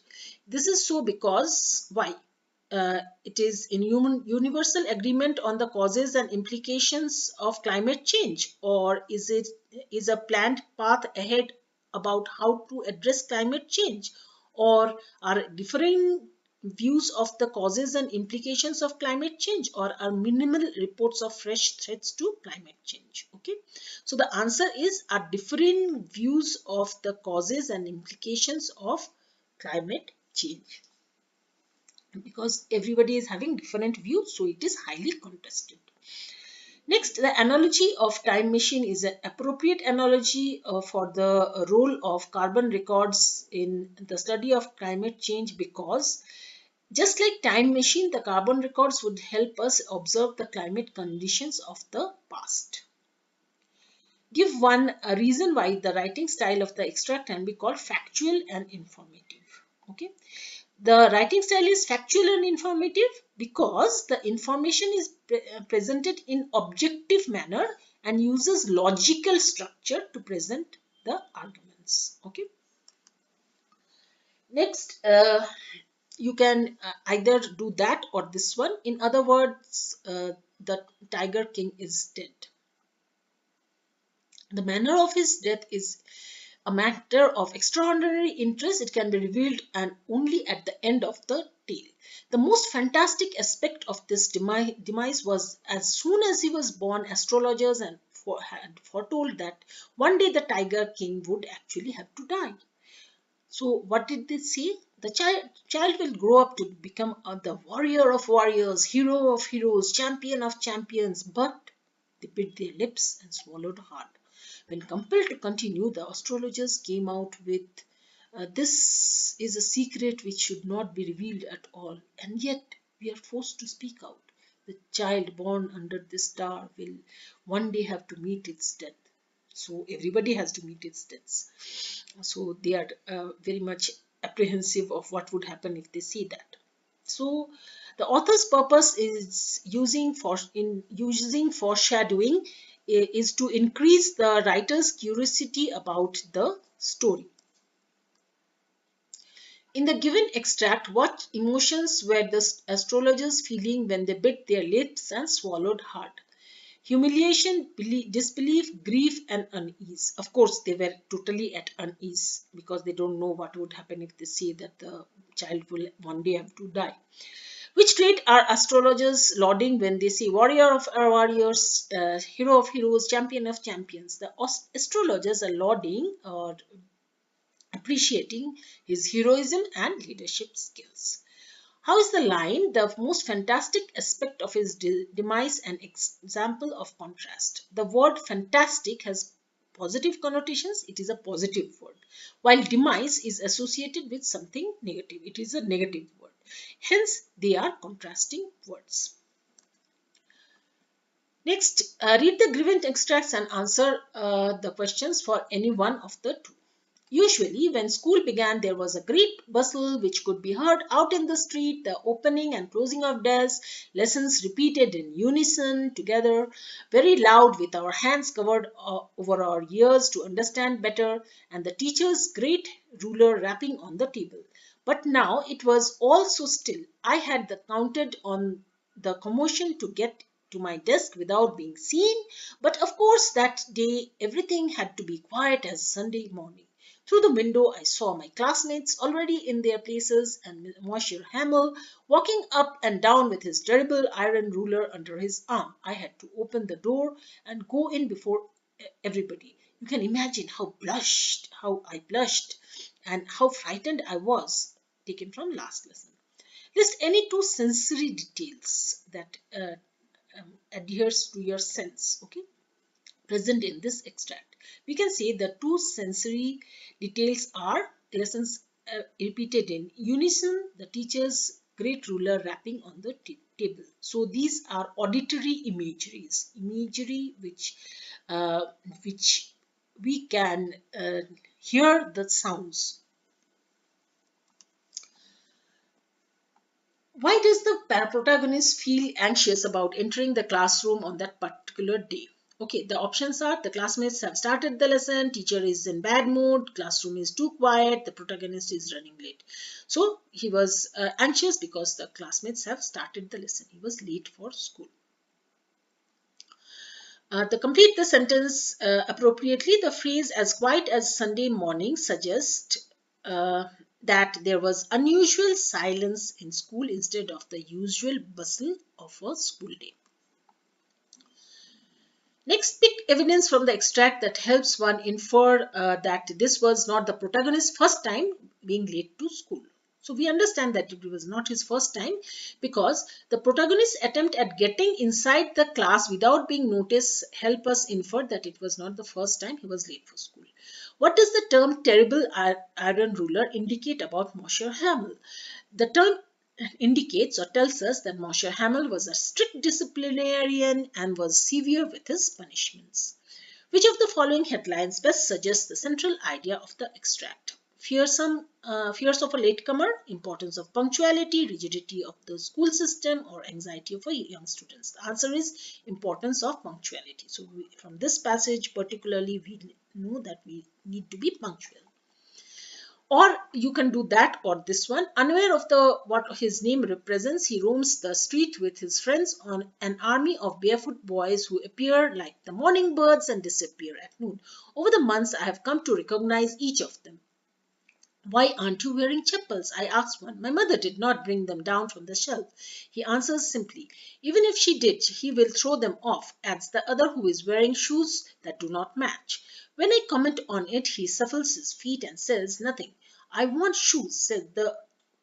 This is so because, why? It is in universal agreement on the causes and implications of climate change, or is a planned path ahead about how to address climate change, or are differing views of the causes and implications of climate change, or are minimal reports of fresh threats to climate change? Okay, so the answer is are differing views of the causes and implications of climate change, because everybody is having different views, so it is highly contested. Next, the analogy of time machine is an appropriate analogy for the role of carbon records in the study of climate change, because just like time machine, the carbon records would help us observe the climate conditions of the past. Give one a reason why the writing style of the extract can be called factual and informative. Okay, the writing style is factual and informative because the information is presented in objective manner and uses logical structure to present the arguments. Okay. Next, you can either do that or this one. In other words, the Tiger King is dead. The manner of his death is a matter of extraordinary interest. It can be revealed and only at the end of the tale. The most fantastic aspect of this demise was as soon as he was born, astrologers had foretold that one day the Tiger King would actually have to die. So what did they say? The child will grow up to become the warrior of warriors, hero of heroes, champion of champions, but they bit their lips and swallowed hard. When compelled to continue, the astrologers came out with this is a secret which should not be revealed at all, and yet we are forced to speak out. The child born under this star will one day have to meet its death. So everybody has to meet its deaths. So they are very much apprehensive of what would happen if they see that. So the author's purpose is using foreshadowing is to increase the writer's curiosity about the story. In the given extract, what emotions were the astrologers feeling when they bit their lips and swallowed hard? Humiliation, disbelief, grief, and unease. Of course, they were totally at unease because they don't know what would happen if they say that the child will one day have to die. Which trait are astrologers lauding when they say warrior of warriors, hero of heroes, champion of champions? The astrologers are lauding or appreciating his heroism and leadership skills. How is the line the most fantastic aspect of his demise an example of contrast? The word fantastic has positive connotations, it is a positive word, while demise is associated with something negative, it is a negative word. Hence, they are contrasting words. Next, read the given extracts and answer the questions for any one of the two. Usually, when school began, there was a great bustle which could be heard out in the street, the opening and closing of desks, lessons repeated in unison together, very loud with our hands covered over our ears to understand better, and the teacher's great ruler rapping on the table. But now it was all so still. I had counted on the commotion to get to my desk without being seen, but of course that day everything had to be quiet as Sunday morning. Through the window, I saw my classmates already in their places and Monsieur Hamel walking up and down with his terrible iron ruler under his arm. I had to open the door and go in before everybody. You can imagine how I blushed, and how frightened I was. Taken from last lesson. List any two sensory details that adheres to your sense. Okay, present in this extract. We can say the two sensory details are lessons repeated in unison, the teacher's great ruler rapping on the table. So these are auditory imagery uh, which we can hear the sounds. Why does the protagonist feel anxious about entering the classroom on that particular day? Okay, the options are the classmates have started the lesson, teacher is in bad mood, classroom is too quiet, the protagonist is running late. So he was anxious because the classmates have started the lesson. He was late for school. To complete the sentence appropriately, the phrase as quiet as Sunday morning suggests that there was unusual silence in school instead of the usual bustle of a school day. Next, pick evidence from the extract that helps one infer that this was not the protagonist's first time being late to school. So we understand that it was not his first time because the protagonist's attempt at getting inside the class without being noticed help us infer that it was not the first time he was late for school. What does the term terrible iron ruler indicate about Moshe Hamel? The term indicates or tells us that Moshe Hamel was a strict disciplinarian and was severe with his punishments. Which of the following headlines best suggests the central idea of the extract? Fears of a latecomer, importance of punctuality, rigidity of the school system, or anxiety for young students. The answer is importance of punctuality. So from this passage particularly, we know that we need to be punctual. Or you can do that or this one. Unaware of the what his name represents, he roams the street with his friends on an army of barefoot boys who appear like the morning birds and disappear at noon. Over the months, I have come to recognize each of them. Why aren't you wearing chappals? I asked one. My mother did not bring them down from the shelf. He answers simply. Even if she did, he will throw them off, adds the other who is wearing shoes that do not match. When I comment on it, he shuffles his feet and says nothing. I want shoes, said the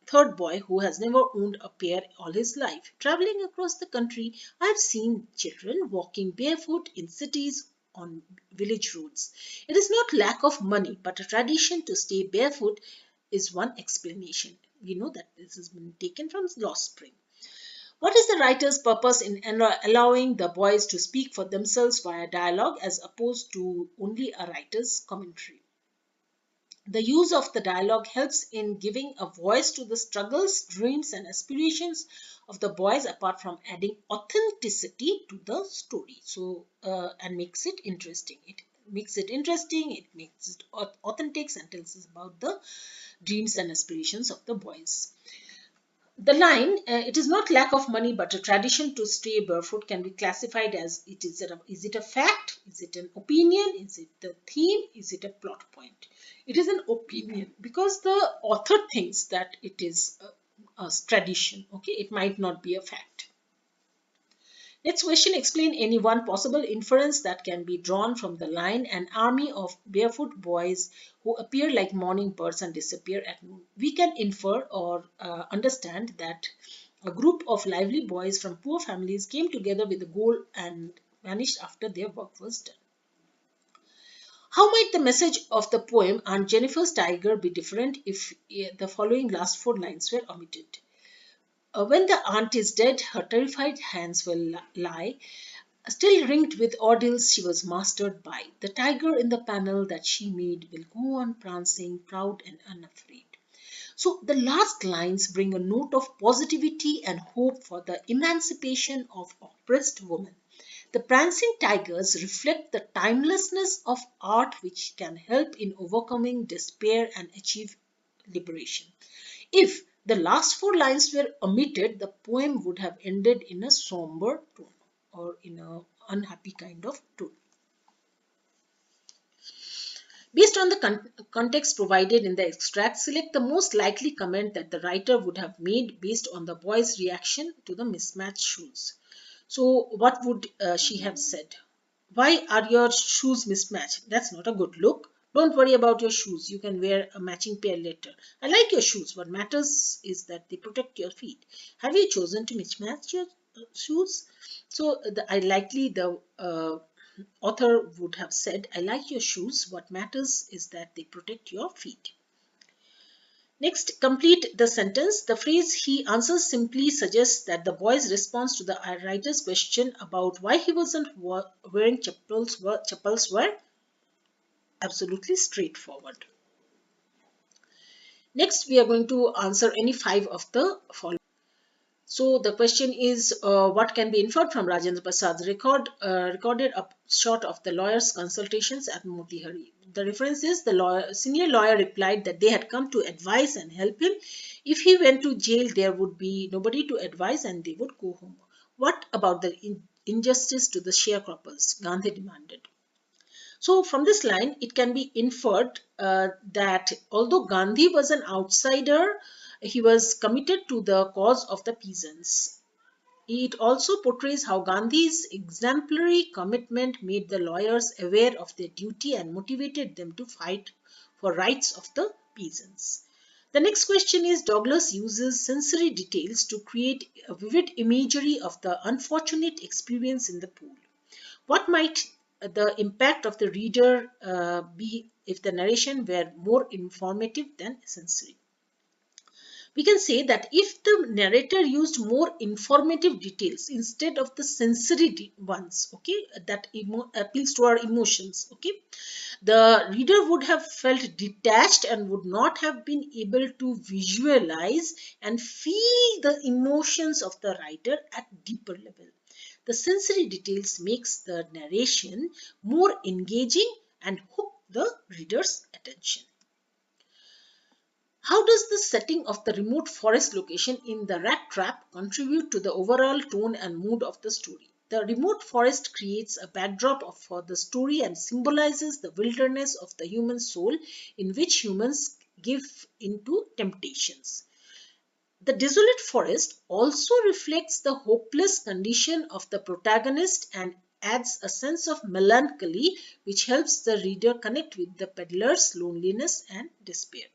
third boy who has never owned a pair all his life. Traveling across the country, I have seen children walking barefoot in cities on village roads. It is not lack of money, but a tradition to stay barefoot is one explanation. We know that this has been taken from Lost Spring. What is the writer's purpose in allowing the boys to speak for themselves via dialogue as opposed to only a writer's commentary? The use of the dialogue helps in giving a voice to the struggles, dreams, and aspirations of the boys, apart from adding authenticity to the story. So, and makes it interesting. It makes it interesting, it makes it authentic, and tells us about the dreams and aspirations of the boys. The line, it is not lack of money but a tradition to stay barefoot, can be classified as is it a fact? Is it an opinion? Is it the theme? Is it a plot point? It is an opinion because the author thinks that it is a tradition. Okay, it might not be a fact. Next question, explain any one possible inference that can be drawn from the line an army of barefoot boys who appear like morning birds and disappear at noon. We can infer or understand that a group of lively boys from poor families came together with a goal and vanished after their work was done. How might the message of the poem Aunt Jennifer's Tiger be different if the following last four lines were omitted? When the aunt is dead, her terrified hands will lie. Still ringed with ordeals she was mastered by, the tiger in the panel that she made will go on prancing, proud and unafraid. So the last lines bring a note of positivity and hope for the emancipation of oppressed women. The prancing tigers reflect the timelessness of art which can help in overcoming despair and achieve liberation. If the last four lines were omitted, the poem would have ended in a somber tone or in an unhappy kind of tone. Based on the context provided in the extract, select the most likely comment that the writer would have made based on the boy's reaction to the mismatched shoes. So, what would she have said? Why are your shoes mismatched? That's not a good look. Don't worry about your shoes. You can wear a matching pair later. I like your shoes. What matters is that they protect your feet. Have you chosen to mismatch your shoes? So, I likely the author would have said, I like your shoes. What matters is that they protect your feet. Next, complete the sentence. The phrase he answers simply suggests that the boy's response to the writer's question about why he wasn't wearing chappals were absolutely straightforward. Next, we are going to answer any five of the following. So the question is, what can be inferred from Rajendra Prasad's recorded upshot of the lawyer's consultations at Motihari? The reference is the senior lawyer replied that they had come to advise and help him. If he went to jail, there would be nobody to advise and they would go home. What about the injustice to the sharecroppers? Gandhi demanded. So, from this line, it can be inferred that although Gandhi was an outsider, he was committed to the cause of the peasants. It also portrays how Gandhi's exemplary commitment made the lawyers aware of their duty and motivated them to fight for rights of the peasants. The next question is Douglas uses sensory details to create a vivid imagery of the unfortunate experience in the pool. What might the impact of the reader be if the narration were more informative than sensory? We can say that if the narrator used more informative details instead of the sensory ones, okay, that appeals to our emotions, okay, the reader would have felt detached and would not have been able to visualize and feel the emotions of the writer at deeper level. The sensory details makes the narration more engaging and hook the reader's attention. How does the setting of the remote forest location in The Rat Trap contribute to the overall tone and mood of the story? The remote forest creates a backdrop for the story and symbolizes the wilderness of the human soul in which humans give into temptations. The desolate forest also reflects the hopeless condition of the protagonist and adds a sense of melancholy which helps the reader connect with the peddler's loneliness and despair.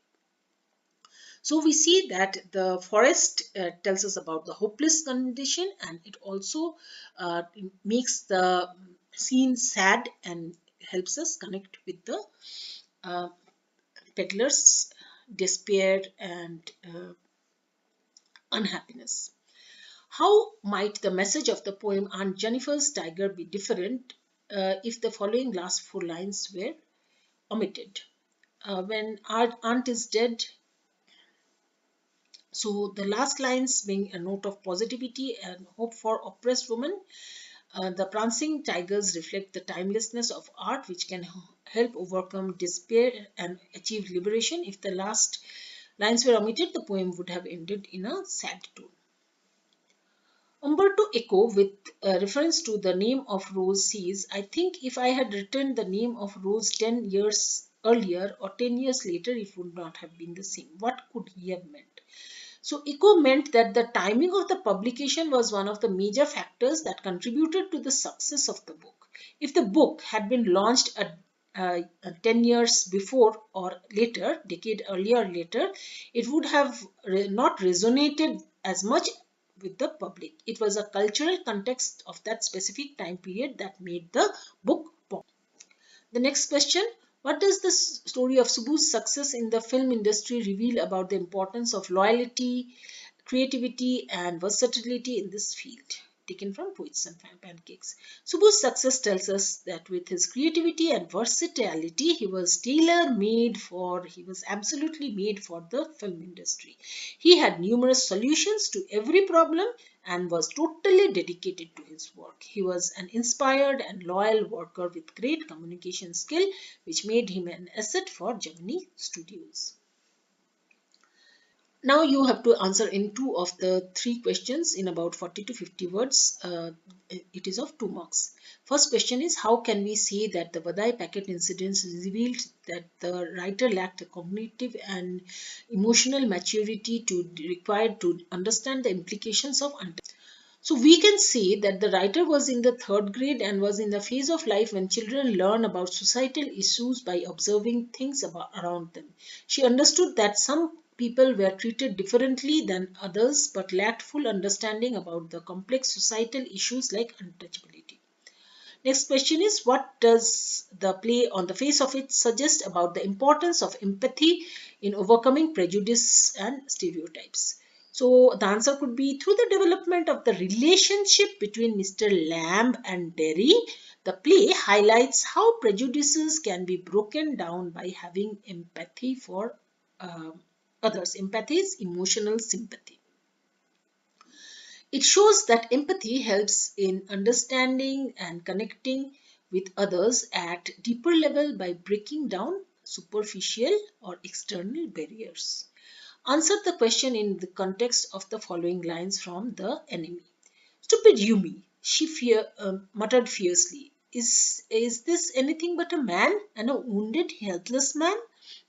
So we see that the forest tells us about the hopeless condition, and it also uh, makes the scene sad and helps us connect with the uh, peddler's despair and unhappiness. How might the message of the poem Aunt Jennifer's Tiger be different if the following last four lines were omitted? When our aunt is dead, so the last lines being a note of positivity and hope for oppressed women. The prancing tigers reflect the timelessness of art, which can help overcome despair and achieve liberation. If the last lines were omitted, the poem would have ended in a sad tone. Umberto Eco, with reference to the name of Rose, says, I think if I had written the name of Rose 10 years earlier or 10 years later, it would not have been the same. What could he have meant? So, Eco meant that the timing of the publication was one of the major factors that contributed to the success of the book. If the book had been launched 10 years before or later, decade earlier or later, it would have not resonated as much with the public. It was a cultural context of that specific time period that made the book popular. The next question, what does the story of Subu's success in the film industry reveal about the importance of loyalty, creativity, and versatility in this field? Taken from Poets and Pancakes. Subu's success tells us that with his creativity and versatility, he was absolutely made for the film industry. He had numerous solutions to every problem and was totally dedicated to his work. He was an inspired and loyal worker with great communication skill, which made him an asset for Gemini Studios. Now you have to answer in two of the three questions in about 40 to 50 words. It is of 2 marks. First question is, how can we say that the Vadai packet incidents revealed that the writer lacked the cognitive and emotional maturity required to understand the implications of so we can say that the writer was in the third grade and was in the phase of life when children learn about societal issues by observing things around them. She understood that some people were treated differently than others but lacked full understanding about the complex societal issues like untouchability. Next question is, what does the play on the face of it suggest about the importance of empathy in overcoming prejudice and stereotypes? So the answer could be through the development of the relationship between Mr. Lamb and Derry. The play highlights how prejudices can be broken down by having empathy for uh, others. Empathy is emotional sympathy. It shows that empathy helps in understanding and connecting with others at deeper level by breaking down superficial or external barriers. Answer the question in the context of the following lines from The Enemy. Stupid Yumi, she muttered fiercely. Is this anything but a man, and a wounded, helpless man?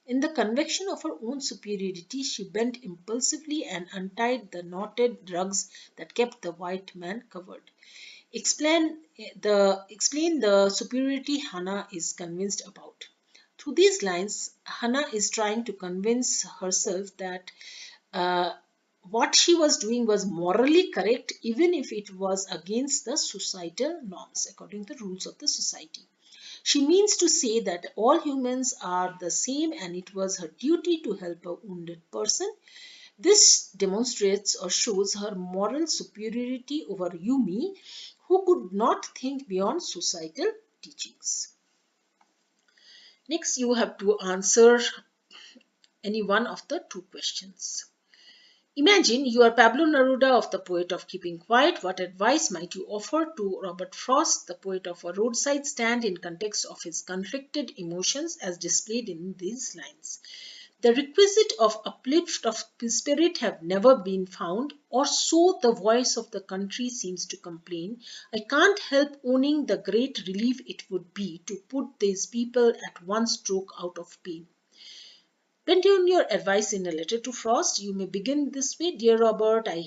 In the conviction of her own superiority, she bent impulsively and untied the knotted rugs that kept the white man covered. Explain the superiority Hannah is convinced about. Through these lines, Hannah is trying to convince herself that uh, what she was doing was morally correct, even if it was against the societal norms, according to the rules of the society. She means to say that all humans are the same and it was her duty to help a wounded person. This demonstrates or shows her moral superiority over Yumi, who could not think beyond societal teachings. Next, you have to answer any one of the two questions. Imagine you are Pablo Neruda of the poet of keeping quiet. What advice might you offer to Robert Frost, the poet of a roadside stand, in context of his conflicted emotions as displayed in these lines? The requisite of uplift of spirit have never been found, or so the voice of the country seems to complain. I can't help owning the great relief it would be to put these people at one stroke out of pain. When given your advice in a letter to Frost, you may begin this way. Dear Robert, I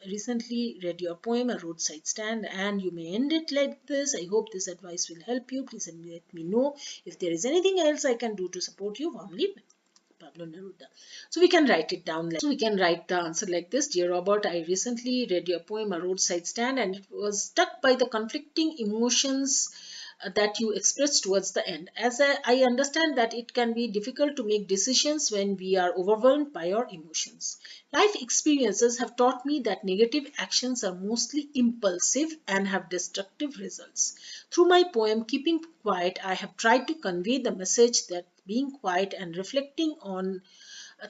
recently read your poem, A Roadside Stand, and you may end it like this. I hope this advice will help you. Please let me know if there is anything else I can do to support you. Warmly, Pablo Neruda. So we can write it down. So we can write the answer like this. Dear Robert, I recently read your poem, A Roadside Stand, and it was struck by the conflicting emotions that you expressed towards the end. As I understand that it can be difficult to make decisions when we are overwhelmed by our emotions. Life experiences have taught me that negative actions are mostly impulsive and have destructive results. Through my poem, Keeping Quiet, I have tried to convey the message that being quiet and reflecting on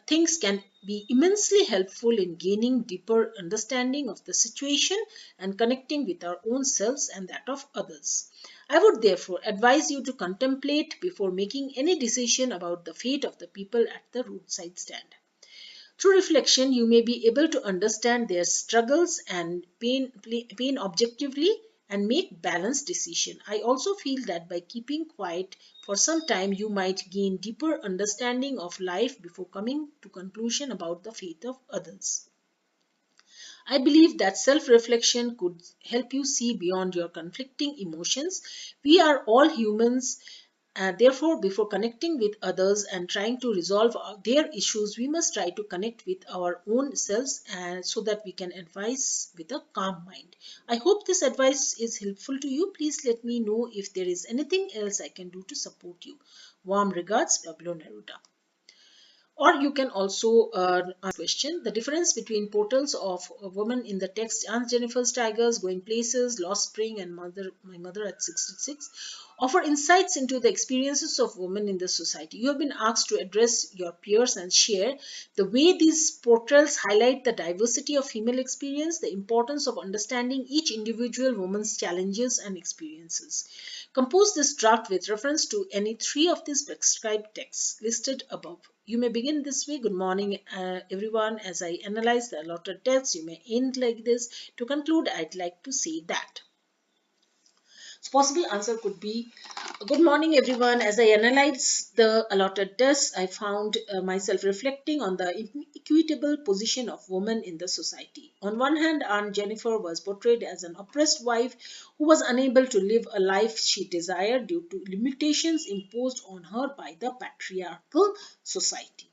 things can be immensely helpful in gaining deeper understanding of the situation and connecting with our own selves and that of others. I would therefore advise you to contemplate before making any decision about the fate of the people at the roadside stand. Through reflection, you may be able to understand their struggles and pain objectively and make balanced decisions. I also feel that by keeping quiet for some time, you might gain deeper understanding of life before coming to conclusion about the fate of others. I believe that self reflection could help you see beyond your conflicting emotions. We are all humans. Therefore, before connecting with others and trying to resolve their issues, we must try to connect with our own selves so that we can advise with a calm mind. I hope this advice is helpful to you. Please let me know if there is anything else I can do to support you. Warm regards, Pablo Neruda. Or you can also question the difference between portals of a woman in the text, Aunt Jennifer's Tigers, Going Places, Lost Spring, and My Mother at 66 offer insights into the experiences of women in the society. You have been asked to address your peers and share the way these portrayals highlight the diversity of female experience, the importance of understanding each individual woman's challenges and experiences. Compose this draft with reference to any three of these prescribed texts listed above. You may begin this way. Good morning, everyone. As I analyze the allotted text, you may end like this. To conclude, I'd like to say that. So possible answer could be good morning everyone. As I analyzed the allotted tests, I found myself reflecting on the equitable position of women in the society. On one hand, Aunt Jennifer was portrayed as an oppressed wife who was unable to live a life she desired due to limitations imposed on her by the patriarchal society.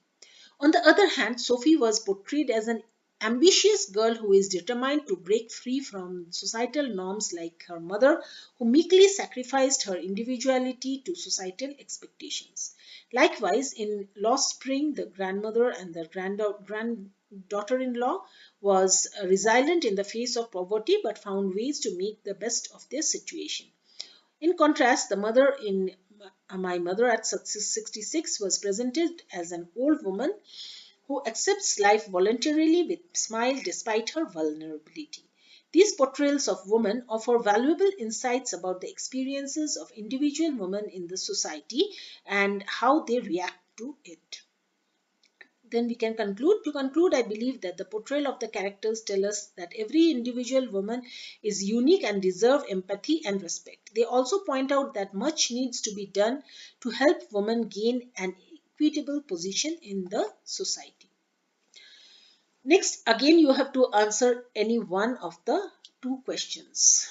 On the other hand, Sophie was portrayed as an ambitious girl who is determined to break free from societal norms like her mother, who meekly sacrificed her individuality to societal expectations. Likewise, in Lost Spring, the grandmother and the granddaughter in law was resilient in the face of poverty but found ways to make the best of their situation. In contrast, the mother in My Mother at 66 was presented as an old woman who accepts life voluntarily with smile despite her vulnerability. These portrayals of women offer valuable insights about the experiences of individual women in the society and how they react to it. Then we can conclude. To conclude, I believe that the portrayal of the characters tell us that every individual woman is unique and deserve empathy and respect. They also point out that much needs to be done to help women gain an equitable position in the society. Next, again, you have to answer any one of the two questions.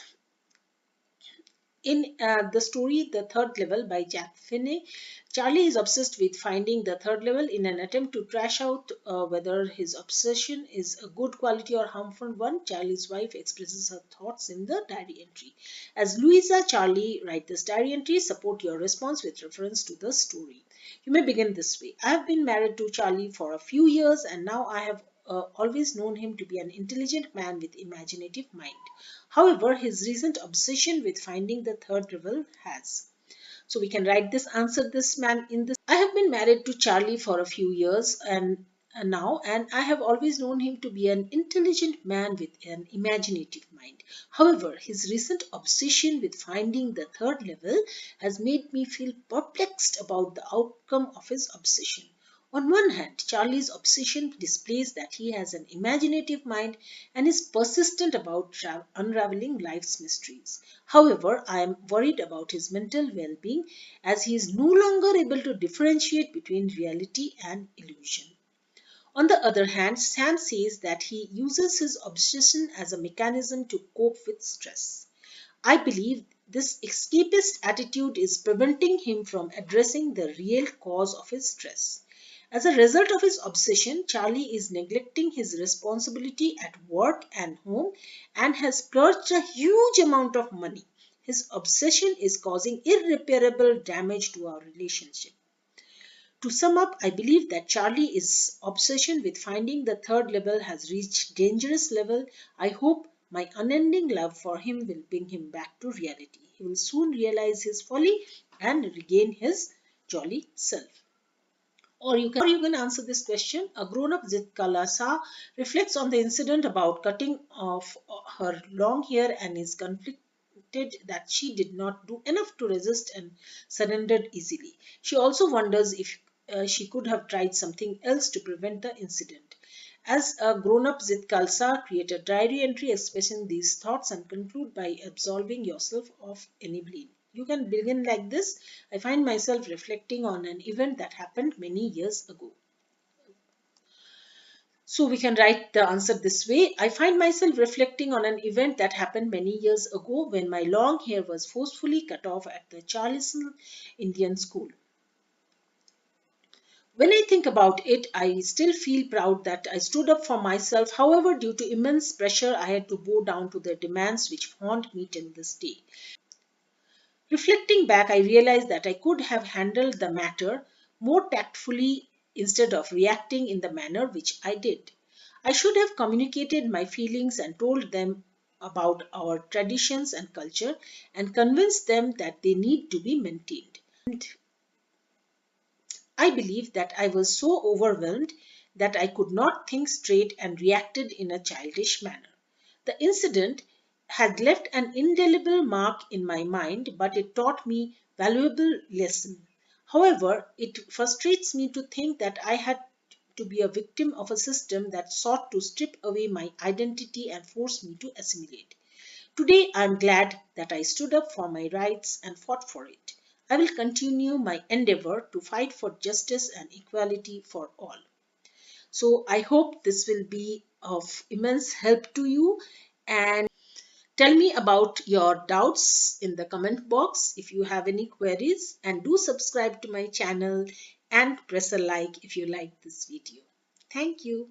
In the story The Third Level by Jack Finney, Charlie is obsessed with finding the third level in an attempt to trash out whether his obsession is a good quality or harmful one. Charlie's wife expresses her thoughts in the diary entry. As Louisa, Charlie write this diary entry. Support your response with reference to the story. You may begin this way. I have been married to Charlie for a few years and now I have always known him to be an intelligent man with imaginative mind. However, his recent obsession with finding the third level has. So we can write this answer this man in this. I have been married to Charlie for a few years and I have always known him to be an intelligent man with an imaginative mind. However, his recent obsession with finding the third level has made me feel perplexed about the outcome of his obsession. On one hand, Charlie's obsession displays that he has an imaginative mind and is persistent about unraveling life's mysteries. However, I am worried about his mental well being as he is no longer able to differentiate between reality and illusion. On the other hand, Sam says that he uses his obsession as a mechanism to cope with stress. I believe this escapist attitude is preventing him from addressing the real cause of his stress. As a result of his obsession, Charlie is neglecting his responsibility at work and home and has splurged a huge amount of money. His obsession is causing irreparable damage to our relationship. To sum up, I believe that Charlie's obsession with finding the third level has reached dangerous level. I hope my unending love for him will bring him back to reality. He will soon realize his folly and regain his jolly self. Or you can answer this question. A grown-up Zitkalasa reflects on the incident about cutting off her long hair and is conflicted that she did not do enough to resist and surrendered easily. She also wonders if she could have tried something else to prevent the incident. As a grown-up Zitkalsa, create a diary entry expressing these thoughts and conclude by absolving yourself of any blame. You can begin like this. I find myself reflecting on an event that happened many years ago. So we can write the answer this way. I find myself reflecting on an event that happened many years ago when my long hair was forcefully cut off at the Charleston Indian School. When I think about it, I still feel proud that I stood up for myself. However, due to immense pressure, I had to bow down to the demands which haunt me till this day. Reflecting back, I realized that I could have handled the matter more tactfully instead of reacting in the manner which I did. I should have communicated my feelings and told them about our traditions and culture and convinced them that they need to be maintained. I believe that I was so overwhelmed that I could not think straight and reacted in a childish manner. The incident had left an indelible mark in my mind, but it taught me valuable lesson. However, it frustrates me to think that I had to be a victim of a system that sought to strip away my identity and force me to assimilate. Today I am glad that I stood up for my rights and fought for it. I will continue my endeavor to fight for justice and equality for all. So I hope this will be of immense help to you, and tell me about your doubts in the comment box if you have any queries, and do subscribe to my channel and press a like if you like this video. Thank you.